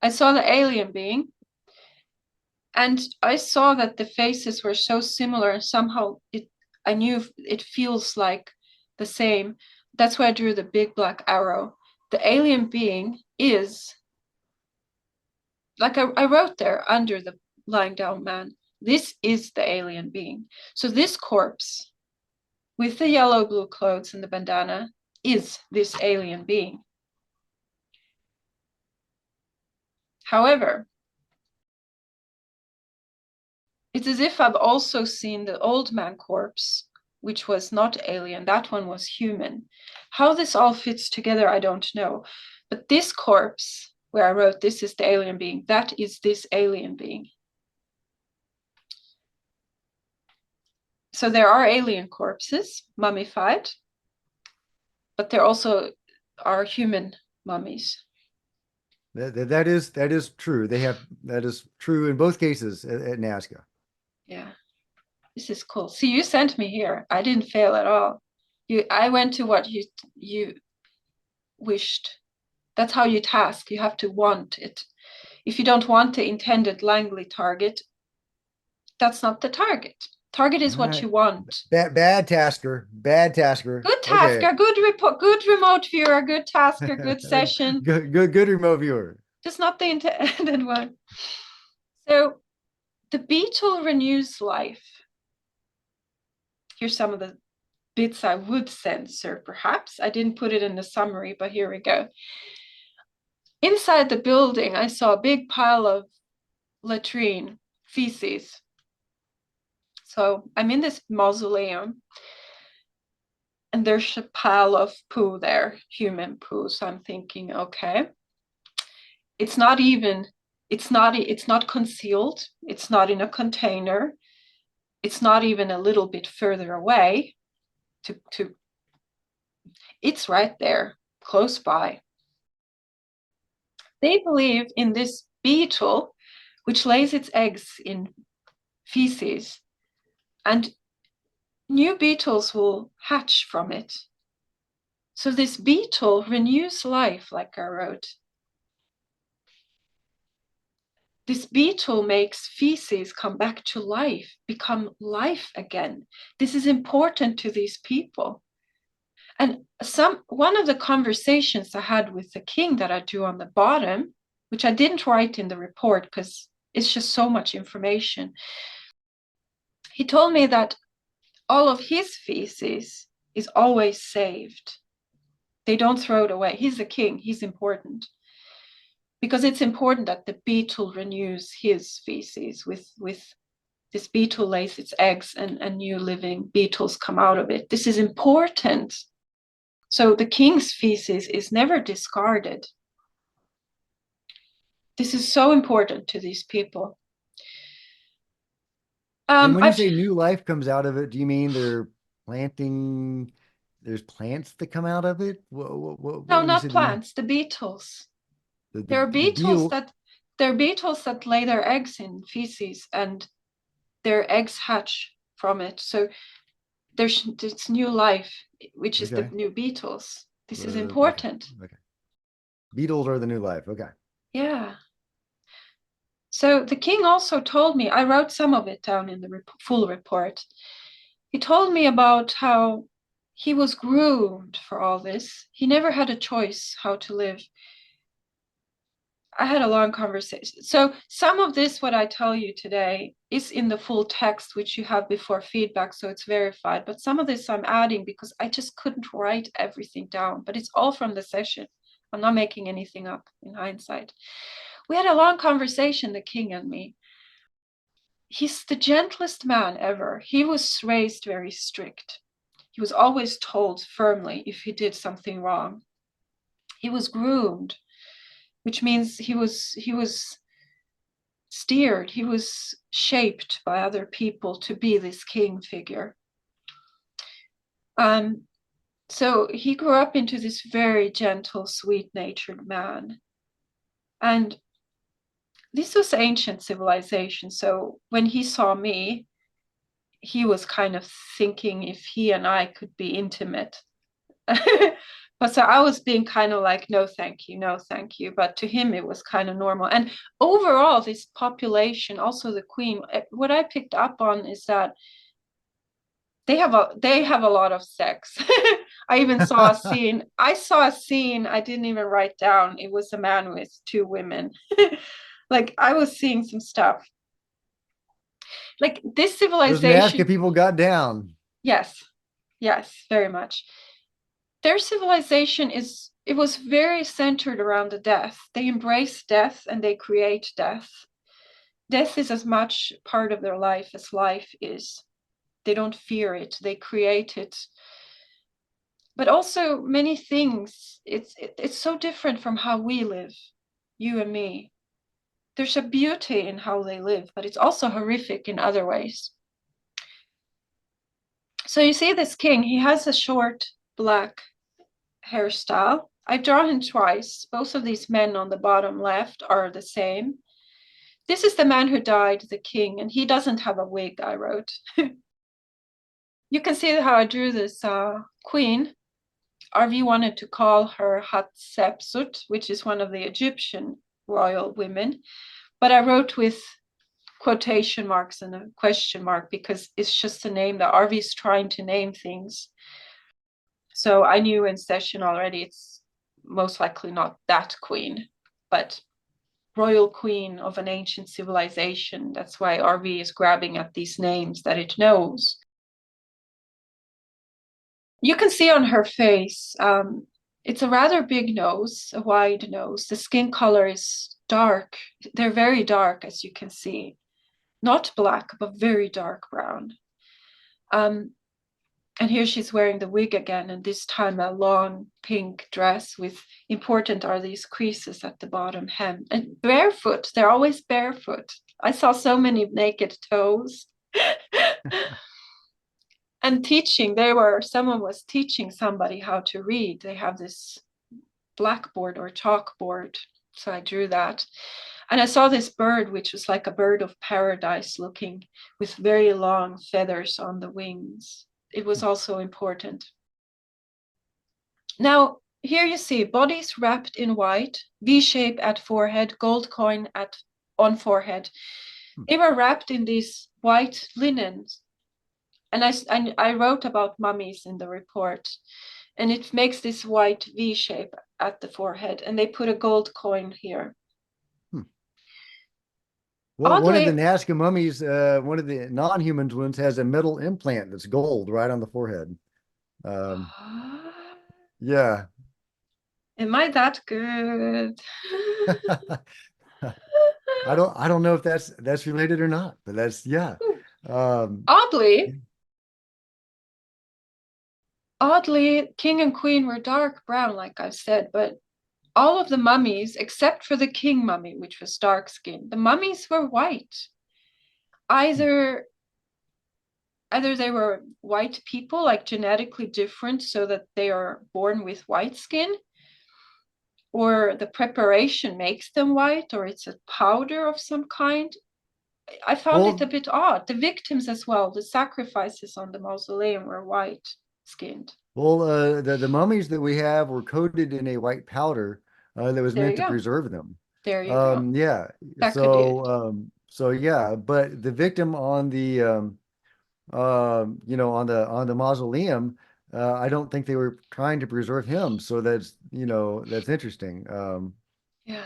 I saw the alien being, and I saw that the faces were so similar, and somehow I knew it feels like the same. That's why I drew the big black arrow. The alien being is, like I wrote there under the lying down man, this is the alien being. So this corpse with the yellow blue clothes and the bandana is this alien being. However, it's as if I've also seen the old man corpse, which was not alien. That one was human. How this all fits together, I don't know. But this corpse, where I wrote, this is the alien being, that is this alien being. So there are alien corpses, mummified, but there also are human mummies. That is true. That is true in both cases at Nazca. Yeah, this is cool. See, you sent me here. I didn't fail at all. I went to what you wished. That's how you task. You have to want it. If you don't want the intended Langley target, that's not the target. Target is All what right. you want. Bad tasker. Bad tasker. Good Okay. tasker, good report, good remote viewer, good tasker, good session. Good remote viewer. Just not the intended one. So the beetle renews life. Here's some of the bits I would censor, perhaps. I didn't put it in the summary, but here we go. Inside the building, I saw a big pile of latrine, feces. So I'm in this mausoleum, and there's a pile of poo there, human poo. So I'm thinking, okay, it's not concealed. It's not in a container. It's not even a little bit further away. It's right there, close by. They believe in this beetle, which lays its eggs in feces, and new beetles will hatch from it. So this beetle renews life, like I wrote. This beetle makes feces come back to life, become life again. This is important to these people. And one of the conversations I had with the king that I do on the bottom, which I didn't write in the report because it's just so much information. He told me that all of his feces is always saved. They don't throw it away. He's the king. He's important. Because it's important that the beetle renews his feces with this beetle lays its eggs and new living beetles come out of it. This is important. So the king's feces is never discarded. This is so important to these people. And when you say new life comes out of it, do you mean they're planting, there's plants that come out of it? No, When you not say the new, plants, the beetles. the There are the beetles beetle, that there are beetles that lay their eggs in feces and their eggs hatch from it. So there's this new life, which is the okay. new beetles. This is Okay. important. Okay. Beetles are the new life. Okay. Yeah. So the king also told me, I wrote some of it down in the full report. He told me about how he was groomed for all this. He never had a choice how to live. I had a long conversation. So some of this, what I tell you today, is in the full text, which you have before feedback, so it's verified. But some of this I'm adding because I just couldn't write everything down. But it's all from the session. I'm not making anything up in hindsight. We had a long conversation, the king and me. He's the gentlest man ever. He was raised very strict. He was always told firmly if he did something wrong. He was groomed, which means he was steered, he was shaped by other people to be this king figure. So he grew up into this very gentle, sweet-natured man. And this was ancient civilization. So when he saw me, he was kind of thinking if he and I could be intimate. But so I was being kind of like, no, thank you, no, thank you. But to him, it was kind of normal. And overall, this population, also the queen, what I picked up on is that they have a lot of sex. I even saw a scene. I saw a scene I didn't even write down. It was a man with two women. Like I was seeing some stuff. Like this Those Nazca civilization, people got down. yes, yes, very much. Their civilization it was very centered around the death. They embrace death and they create death. Death is as much part of their life as life is. They don't fear it, they create it. But also many things, it's so different from how we live, you and me. There's a beauty in how they live, but it's also horrific in other ways. So you see this king, he has a short black hairstyle. I've drawn him twice. Both of these men on the bottom left are the same. This is the man who died, the king, and he doesn't have a wig, I wrote. You can see how I drew this queen. RV wanted to call her Hatshepsut, which is one of the Egyptian royal women, but I wrote with quotation marks and a question mark because it's just a name that RV's trying to name things. So I knew in session already it's most likely not that queen, but royal queen of an ancient civilization. That's why RV is grabbing at these names that it knows. You can see on her face, it's a rather big nose, a wide nose. The skin color is dark. They're very dark, as you can see. Not black, but very dark brown. And here she's wearing the wig again, and this time a long pink dress with, important are these creases at the bottom hem. And barefoot, they're always barefoot. I saw so many naked toes. And teaching, someone was teaching somebody how to read. They have this blackboard or chalkboard. So I drew that. And I saw this bird, which was like a bird of paradise looking, with very long feathers on the wings. It was also important. Now, here you see bodies wrapped in white, V-shape at forehead, gold coin on forehead. They were wrapped in these white linens. And I wrote about mummies in the report. And it makes this white V shape at the forehead. And they put a gold coin here. Well, one of the Oddly, Nazca mummies, one of the non-human ones, has a metal implant that's gold right on the forehead. Um, yeah. am I that good? I don't know if that's related or not, but that's yeah. Um, Oddly, king and queen were dark brown, like I said, but all of the mummies, except for the king mummy, which was dark skinned, the mummies were white. Either they were white people, like genetically different, so that they are born with white skin, or the preparation makes them white, or it's a powder of some kind. I found it a well, bit odd. The victims as well, the sacrifices on the mausoleum were white skinned. the mummies that we have were coated in a white powder that was There meant you to go. preserve them. There you go. Yeah. Decadent. So yeah, but the victim on the on the mausoleum, I don't think they were trying to preserve him. So that's interesting. Yeah.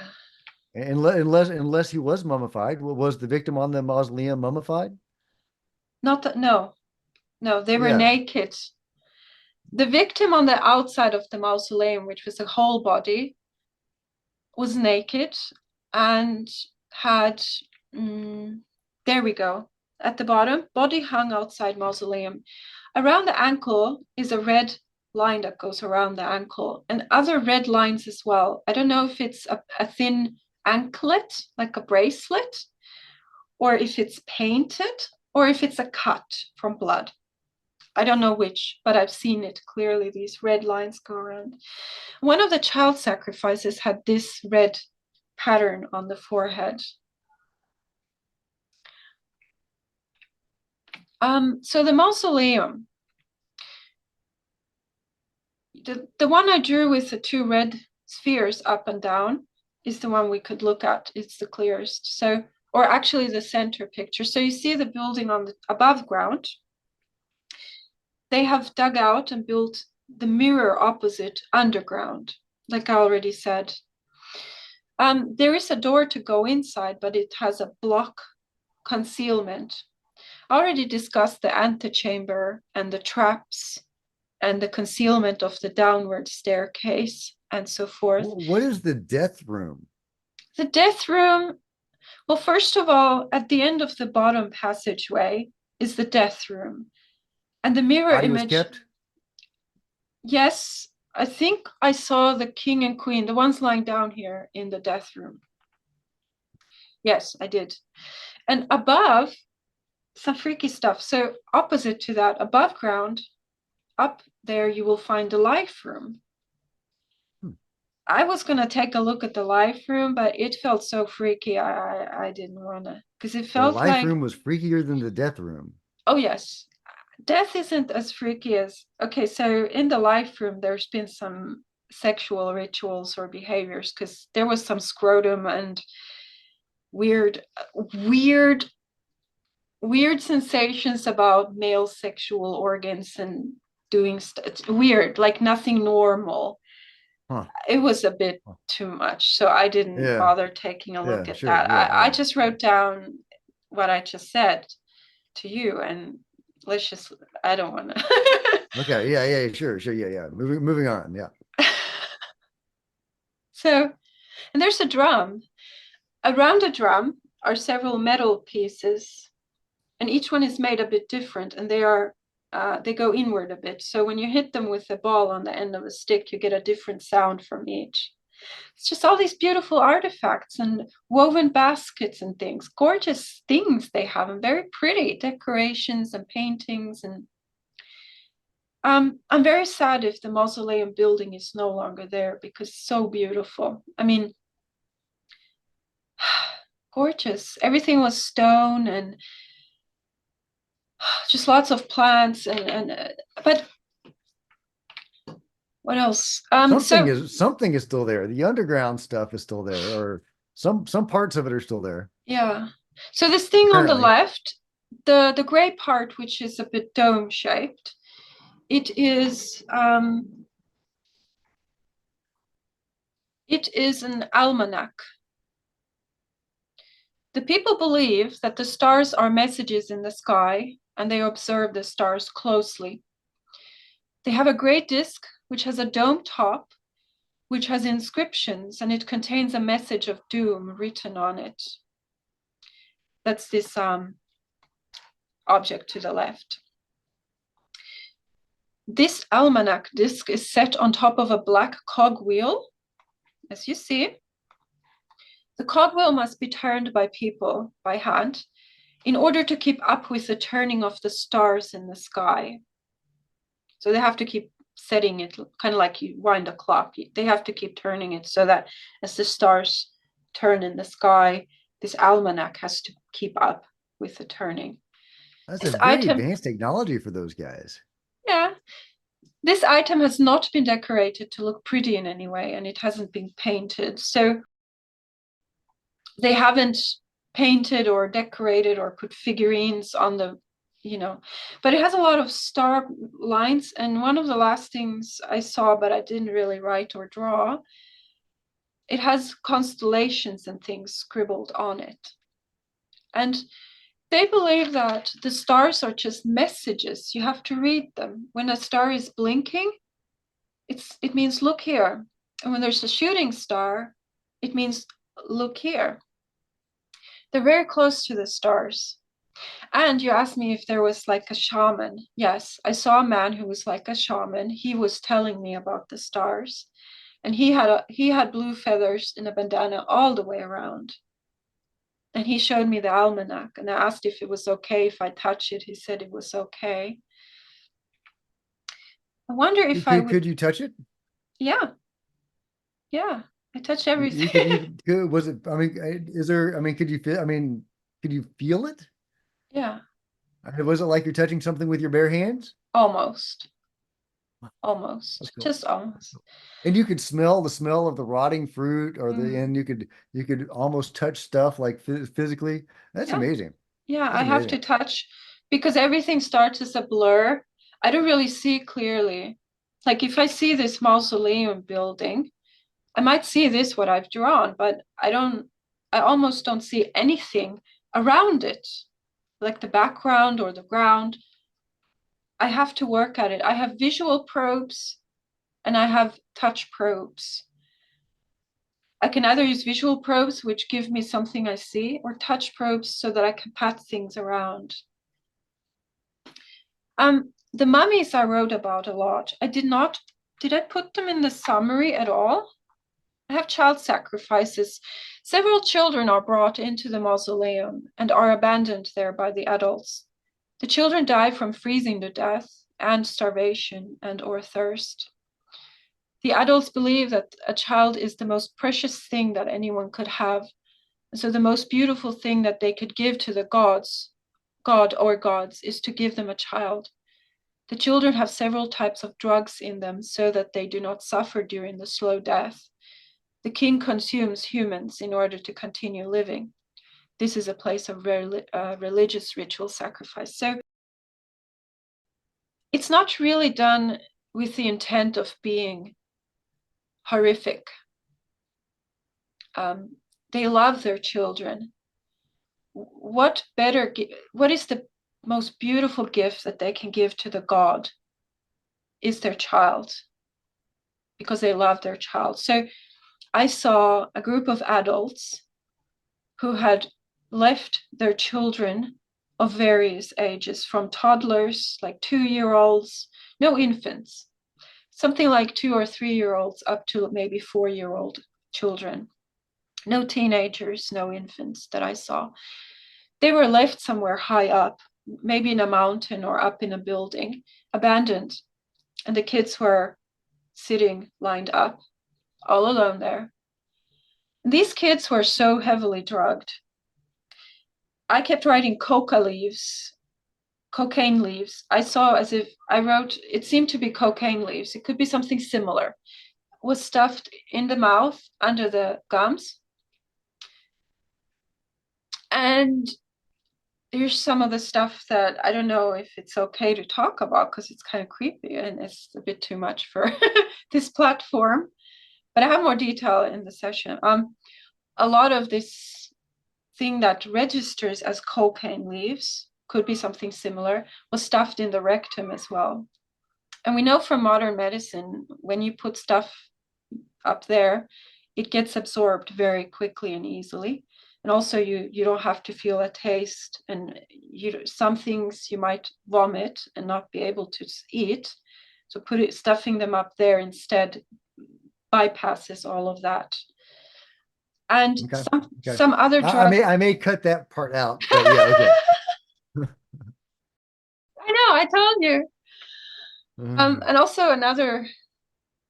Unless he was mummified, was the victim on the mausoleum mummified? Not that, no, no, they were Yeah. naked. The victim on the outside of the mausoleum, which was a whole body, was naked and had, mm, there we go, at the bottom, body hung outside mausoleum. Around the ankle is a red line that goes around the ankle, and other red lines as well. I don't know if it's a thin anklet, like a bracelet, or if it's painted, or if it's a cut from blood. I don't know which, but I've seen it clearly. These red lines go around. One of the child sacrifices had this red pattern on the forehead. So the mausoleum, the one I drew with the two red spheres up and down is the one we could look at. It's the clearest. So, or actually the center picture. So you see the building on the above ground. They have dug out and built the mirror opposite underground, like I already said. There is a door to go inside, but it has a block concealment. I already discussed the antechamber and the traps and the concealment of the downward staircase and so forth. What is the death room? The death room, well, first of all, at the end of the bottom passageway is the death room. And the mirror Body was image, kept? yes, I think I saw the king and queen, the ones lying down here in the death room. Yes, I did. And above, some freaky stuff. So opposite to that, above ground, up there, you will find the life room. I was gonna take a look at the life room, but it felt so freaky. I didn't wanna, because it The felt life like, room was freakier than the death room. oh yes, death isn't as freaky as, okay, so in the life room, there's been some sexual rituals or behaviors because there was some scrotum and weird weird sensations about male sexual organs and doing stuff. It's weird, like nothing normal. Huh. It was a bit Huh. too much, so I didn't Yeah. bother taking a look Yeah. at Sure. that. Yeah. I Yeah. just Yeah. wrote down what I just said to you, and let's just, I don't want to. Okay. Yeah. Yeah. Sure. Sure. Yeah. Yeah. Moving on. Yeah. So, and there's a drum. Around the drum are several metal pieces, and each one is made a bit different, and they go inward a bit. So when you hit them with a ball on the end of a stick, you get a different sound from each. It's just all these beautiful artifacts and woven baskets and things, gorgeous things they have, and very pretty decorations and paintings. And I'm very sad if the mausoleum building is no longer there because it's so beautiful. I mean, gorgeous. Everything was stone and just lots of plants and but what else? So Something is still there. The underground stuff is still there, or some parts of it are still there. yeah. So this thing on the Apparently. left, the gray part, which is a bit dome shaped, it is an almanac. The people believe that the stars are messages in the sky, and they observe the stars closely. They have a great disk which has a dome top, which has inscriptions, and it contains a message of doom written on it. That's this object to the left. This almanac disc is set on top of a black cogwheel, as you see. The cogwheel must be turned by people by hand in order to keep up with the turning of the stars in the sky. So they have to keep setting it, kind of like you wind a clock. They have to keep turning it so that as the stars turn in the sky, this almanac has to keep up with the turning. That's a This very item, advanced technology for those guys. yeah, this item has not been decorated to look pretty in any way, and it hasn't been painted. So they haven't painted or decorated or put figurines on the, but it has a lot of star lines. And one of the last things I saw, but I didn't really write or draw, it has constellations and things scribbled on it. And they believe that the stars are just messages. You have to read them. When a star is blinking, it means look here. And when there's a shooting star, it means look here. They're very close to the stars. And you asked me if there was like a shaman. Yes, I saw a man who was like a shaman. He was telling me about the stars. And he had blue feathers in a bandana all the way around. And he showed me the almanac, and I asked if it was okay if I touch it. He said it was okay. I wonder if I would. Could you touch it? Yeah, yeah. I touch You everything. could, was it, I mean, is there, I mean, could you feel, I mean, could you feel it? Yeah, I mean, was it like you're touching something with your bare hands? almost, That's almost, cool. just That's almost. cool. And you could smell the smell of the rotting fruit or Mm, and you could almost touch stuff like physically. That's yeah, amazing. yeah. That's I have to amazing. touch because everything starts as a blur. I don't really see clearly. Like if I see this mausoleum building, I might see this what I've drawn, but I don't. I almost don't see anything around it, like the background or the ground. I have to work at it. I have visual probes and I have touch probes. I can either use visual probes, which give me something I see, or touch probes so that I can pat things around. The mummies I wrote about a lot. Did I put them in the summary at all? I have child sacrifices. Several children are brought into the mausoleum and are abandoned there by the adults. The children die from freezing to death and starvation and or thirst. The adults believe that a child is the most precious thing that anyone could have. And so the most beautiful thing that they could give to the gods, God or gods, is to give them a child. The children have several types of drugs in them so that they do not suffer during the slow death. The king consumes humans in order to continue living. this is a place of religious ritual sacrifice. So it's not really done with the intent of being horrific. They love their children. What is the most beautiful gift that they can give to the god is their child, because they love their child. So I saw a group of adults who had left their children of various ages, from toddlers, like 2-year-olds, no infants, something like 2 or 3-year-olds up to maybe 4-year-old children. No teenagers, no infants that I saw. They were left somewhere high up, maybe in a mountain or up in a building, abandoned. And the kids were sitting lined up, all alone there. And these kids were so heavily drugged. I kept writing cocaine leaves. I saw as if I wrote, it seemed to be cocaine leaves. It could be something similar. Was stuffed in the mouth, under the gums. And here's some of the stuff that I don't know if it's okay to talk about, because it's kind of creepy and it's a bit too much for this platform. But I have more detail in the session. A lot of this thing that registers as cocaine leaves, could be something similar, was stuffed in the rectum as well. And we know from modern medicine, when you put stuff up there, it gets absorbed very quickly and easily. And also you don't have to feel a taste, and some things you might vomit and not be able to eat. So stuffing them up there instead bypasses all of that. And Okay. some other drugs. I may cut that part out, but yeah, okay. I know, I told you. Mm. And also another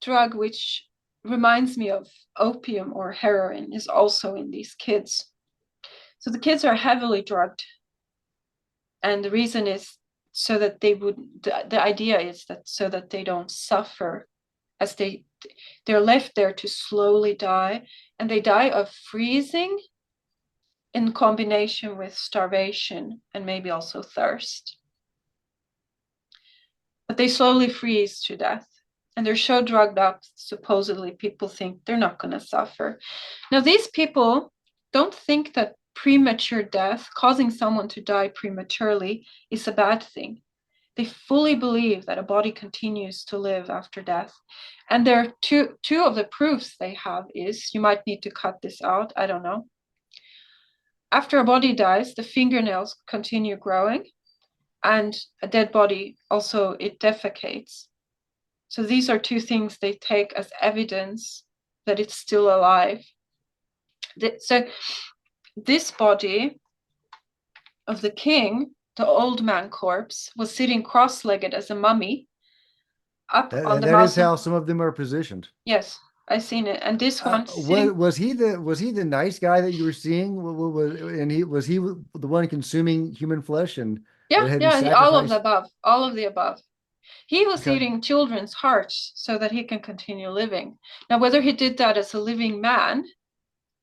drug which reminds me of opium or heroin is also in these kids. So the kids are heavily drugged. And the reason is so that the idea is that so that they don't suffer, as they're left there to slowly die, and they die of freezing in combination with starvation and maybe also thirst. But they slowly freeze to death. And they're so drugged up, supposedly people think they're not going to suffer. Now, these people don't think that premature death, causing someone to die prematurely, is a bad thing. They fully believe that a body continues to live after death. And there are two of the proofs they have is, you might need to cut this out, I don't know. After a body dies, the fingernails continue growing, and a dead body also, it defecates. So these are two things they take as evidence that it's still alive. So this body of the king, the old man corpse, was sitting cross-legged as a mummy up on the That is mountain. how some of them are positioned. Yes, I've seen it. And this one sitting. Was he the nice guy that you were seeing? Was he the one consuming human flesh and that Yeah, had to be yeah, all of the sacrificed? above, all of the above. He was Okay. eating children's hearts so that he can continue living. Now, whether he did that as a living man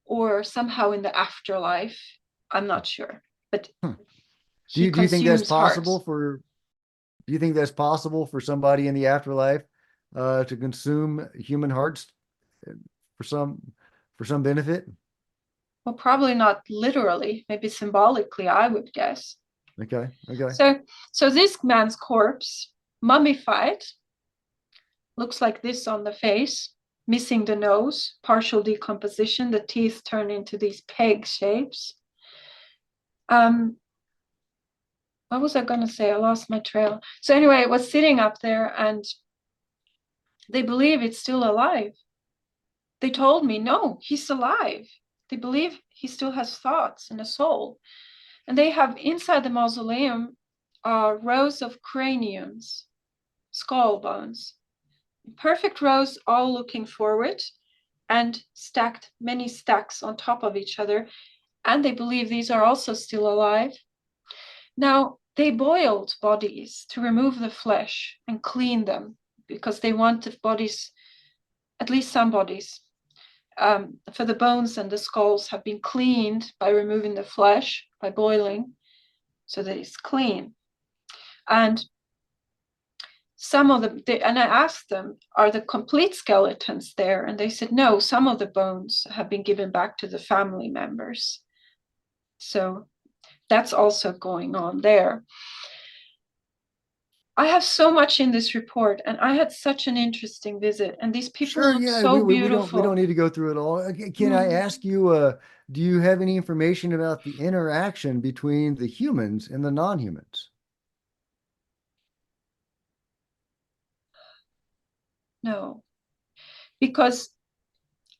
or somehow in the afterlife, I'm not sure. But Hmm. he Do you think that's consumes possible hearts. for do you think that's possible for somebody in the afterlife to consume human hearts for some benefit? Well, probably not literally, maybe symbolically, I would guess. Okay. Okay. So this man's corpse, mummified, looks like this on the face, missing the nose, partial decomposition, the teeth turn into these peg shapes. What was I going to say? I lost my trail. So anyway, it was sitting up there, and they believe it's still alive. They told me, no, he's alive. They believe he still has thoughts and a soul. And they have inside the mausoleum rows of craniums, skull bones, perfect rows, all looking forward, and stacked, many stacks on top of each other. And they believe these are also still alive. Now, they boiled bodies to remove the flesh and clean them, because they want the bodies, at least some bodies, for the bones and the skulls have been cleaned by removing the flesh, by boiling, so that it's clean. And some of them, and I asked them, are the complete skeletons there? And they said, no, some of the bones have been given back to the family members. So that's also going on there. I have so much in this report, and I had such an interesting visit, and these people Sure, look yeah, so we don't beautiful. need to go through it all. Can I Mm, ask you, do you have any information about the interaction between the humans and the non-humans? no, because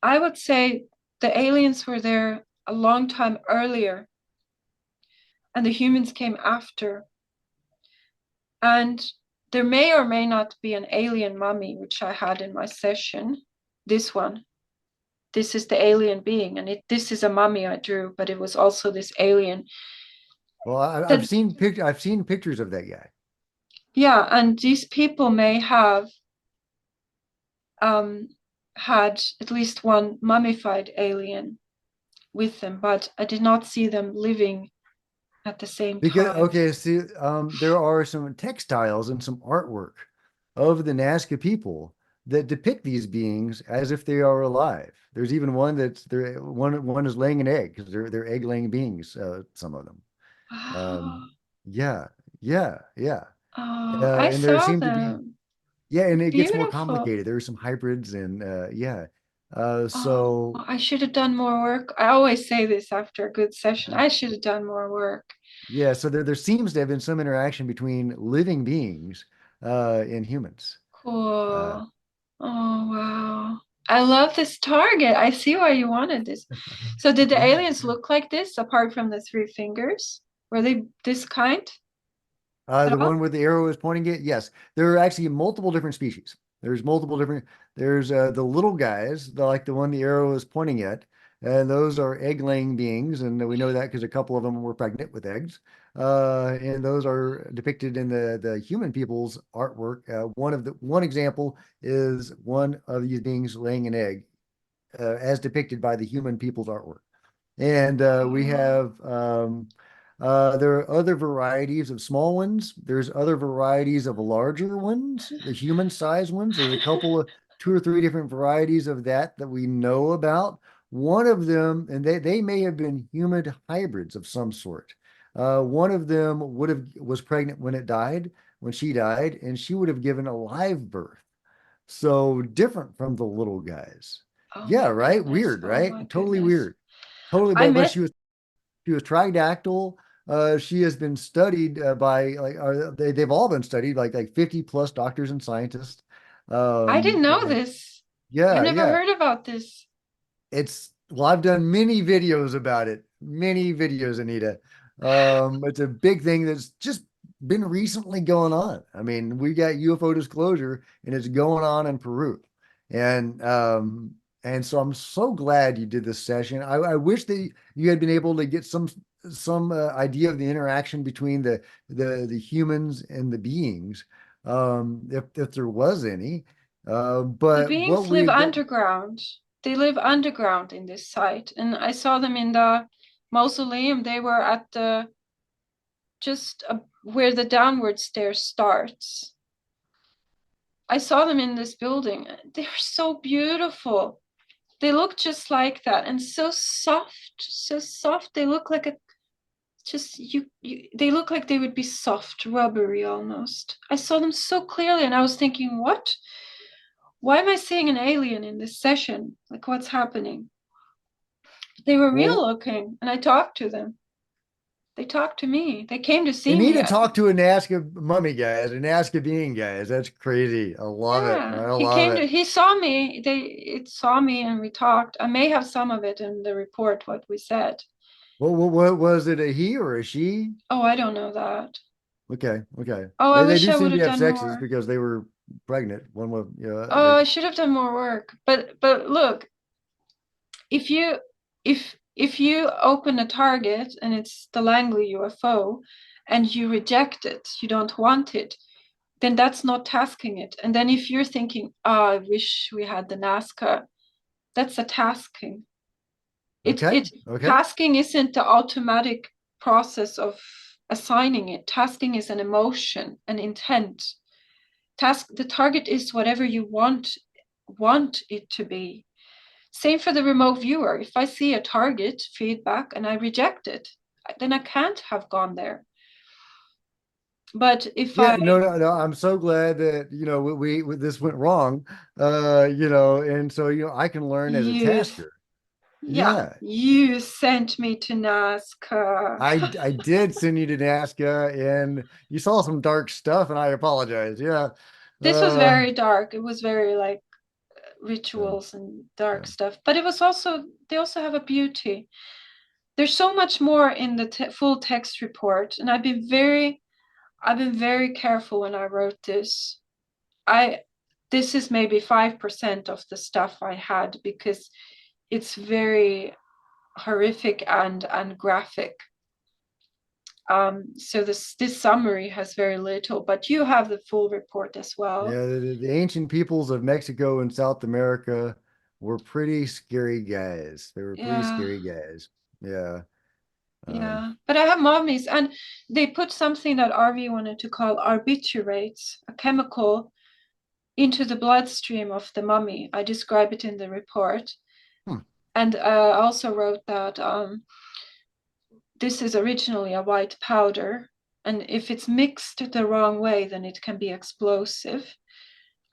I would say the aliens were there a long time earlier, and the humans came after. And there may or may not be an alien mummy, which I had in my session. This one. This is the alien being, and this is a mummy I drew, but it was also this alien. Well, That I've seen pictures of that guy. yeah, and these people may have um, had at least one mummified alien with them, but I did not see them living at the same Because time. okay, see, there are some textiles and some artwork of the Nazca people that depict these beings as if they are alive. There's even one that's there. One is laying an egg because they're egg laying beings. Some of them. Oh, Um, yeah, yeah. oh, I And there saw seem to be, them. yeah, and it gets more Beautiful. complicated. There are some hybrids and yeah. Oh, So I should have done more work. I always say this after a good session. I should have done more work. yeah, so there seems to have been some interaction between living beings and humans. Uh, Cool. Oh, wow. I love this target. I see why you wanted this. So did the yeah. aliens look like this apart from the three fingers? Were they this kind at The all? one with the arrow is pointing it. Yes, there are actually multiple different species. There's multiple different. There's the little guys, like the one the arrow is pointing at, and those are egg-laying beings, and we know that because a couple of them were pregnant with eggs. And those are depicted in the human people's artwork. One example is one of these beings laying an egg, as depicted by the human people's artwork. And we Oh, have there are other varieties of small ones. There's other varieties of larger ones, the human size ones. There's a couple of two or three different varieties of that we know about. One of them, and they may have been human hybrids of some sort. One of them was pregnant when it died, when she died, and she would have given a live birth. So different from the little guys. oh Yeah, my right? goodness. Weird, Oh right? my Totally goodness. weird. Totally, I but met, she was tridactyl. She has been studied by they've all been studied like 50 plus doctors and scientists. I didn't know And this. I've yeah, never yeah. heard about this. It's well, I've done many videos about it. Many videos, Anita. It's a big thing that's just been recently going on. I mean, we got UFO disclosure and it's going on in Peru. And and so I'm so glad you did this session. I wish that you had been able to get some idea of the interaction between the humans and the beings, if there was any. The But beings live underground. They live underground in this site. And I saw them in the mausoleum. They were at the just where the downward stair starts. I saw them in this building. They were so beautiful. They look just like that and so soft, so soft. They look like a just they look like they would be soft, rubbery almost. I saw them so clearly and I was thinking, what? Why am I seeing an alien in this session? Like, what's happening? They were real well, looking and I talked to them. They talked to me. They came to you see need me. to talk to a Nazca mummy guys, a Nazca being guys. That's crazy. I love it. Yeah, I love it. he saw me. It saw me and we talked. I may have some of it in the report, what we said. What was it? A he or a she? Oh, I don't know that. Okay, okay. Oh, I They wish do I would seem to have have done sexes more. because they were pregnant. One was, Oh, I should have done more work. But look, if you if you open a target and it's the Langley UFO and you reject it, you don't want it, then that's not tasking it. And then if you're thinking, oh, I wish we had the Nazca, That's a tasking. Okay. It Okay. Tasking isn't the automatic process of assigning it. Tasking is an emotion, an intent. The target is whatever you want it to be. Same for the remote viewer. If I see a target feedback and I reject it, then I can't have gone there. But if Yeah, I no, no, no. I'm so glad that, this went wrong. And so, I can learn as a you tasker. yeah, Yeah. you sent me to Nazca. I did send you to Nazca and you saw some dark stuff and I apologize. Yeah. This was Uh, very dark. It was very like yeah, rituals and dark yeah. stuff. But it was also they also have a beauty. There's so much more in the full text report, and I've been very careful when I wrote this. I This is maybe 5% of the stuff I had because it's very horrific and graphic. So this summary has very little, but you have the full report as well. Yeah, the ancient peoples of Mexico and South America were pretty scary guys. They were pretty Yeah, scary guys. Yeah. Um, yeah. But I have mummies, and they put something that RV wanted to call arbiturates, a chemical, into the bloodstream of the mummy. I describe it in the report. hmm. And I also wrote that this is originally a white powder, and if it's mixed the wrong way, then it can be explosive.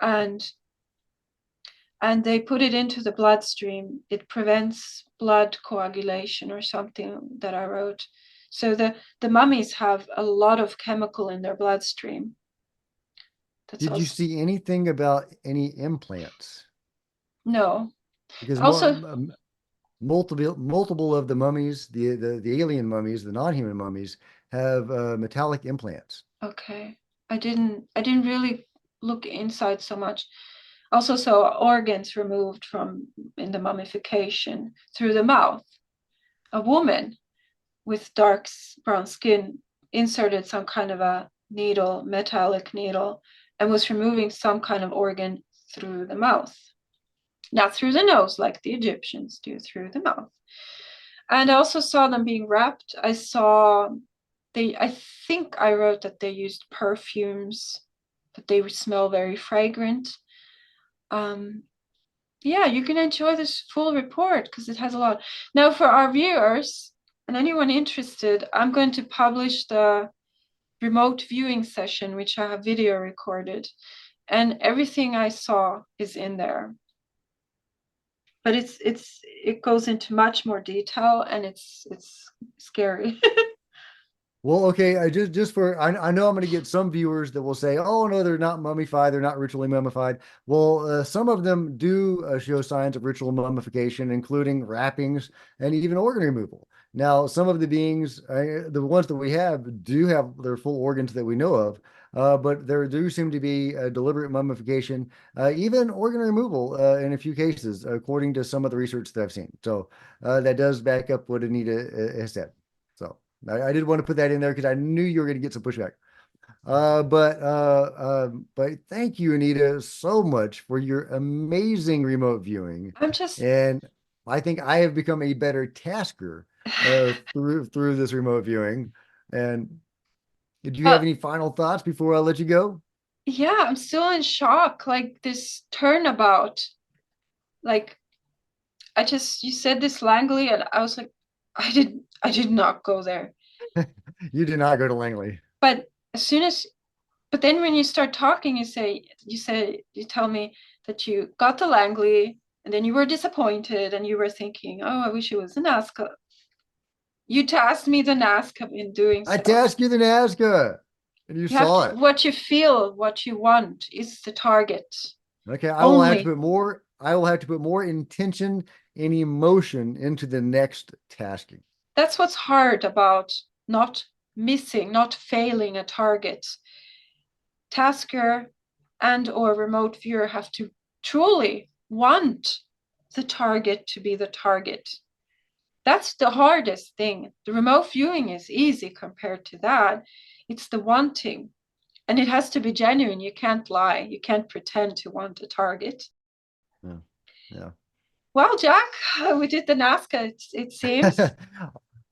And and they put it into the bloodstream. It prevents blood coagulation or something that I wrote. So the mummies have a lot of chemical in their bloodstream. That's Did you also see anything about any implants? no. Because Also, multiple of the mummies, the alien mummies, the non-human mummies, have metallic implants. okay. I didn't really look inside so much. Also saw organs removed from in the mummification through the mouth. A woman with dark brown skin inserted some kind of a needle, metallic needle, and was removing some kind of organ through the mouth. Not through the nose like the Egyptians do, through the mouth. And I also saw them being wrapped. I think I wrote that they used perfumes, that they would smell very fragrant. Um, yeah, you can enjoy this full report because it has a lot. Now, for our viewers and anyone interested, I'm going to publish the remote viewing session, which I have video recorded, and everything I saw is in there. But it goes into much more detail, and it's scary. Well, okay, I know I'm going to get some viewers that will say, "Oh no, they're not mummified, they're not ritually mummified." Well, some of them do show signs of ritual mummification, including wrappings and even organ removal. Now, some of the beings, the ones that we have, do have their full organs that we know of, but there do seem to be a deliberate mummification, even organ removal in a few cases, according to some of the research that I've seen. So that does back up what Anita has said. So. I did want to put that in there because I knew you were going to get some pushback. But thank you, Anita, so much for your amazing remote viewing. I'm just And I think I have become a better tasker through this remote viewing. And do you have uh, any final thoughts before I let you go? yeah, I'm still in shock. Like this turnabout. Like you said this Langley, and I was like, I did not go there. You did not go to Langley. But as soon as, but then when you start talking, you tell me that you got to Langley, and then you were disappointed, and you were thinking, oh, I wish it was a Nazca. You tasked me the Nazca in doing I so. tasked you the Nazca, and you You have saw to, it. what you feel, what you want is the target Okay, I will have to only. put more. I will have to put more intention and emotion into the next tasking. That's what's hard about not not failing a target. Tasker and/or remote viewer have to truly want the target to be the target. That's the hardest thing. The remote viewing is easy compared to that. It's the wanting, and it has to be genuine. You can't lie. You can't pretend to want a target. Yeah, yeah. Well, Jack, we did the Nazca, it seems.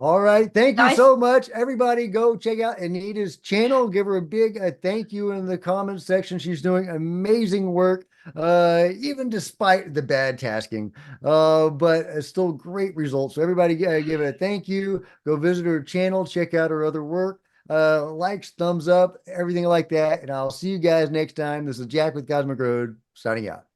All right. Thank you Nice. so much. Everybody go check out Anita's channel. Give her a big thank you in the comments section. She's doing amazing work, even despite the bad tasking, but still great results. So everybody give it a thank you. Go visit her channel, check out her other work. Likes, thumbs up, everything like that. And I'll see you guys next time. This is Jack with Cosmic Road signing out.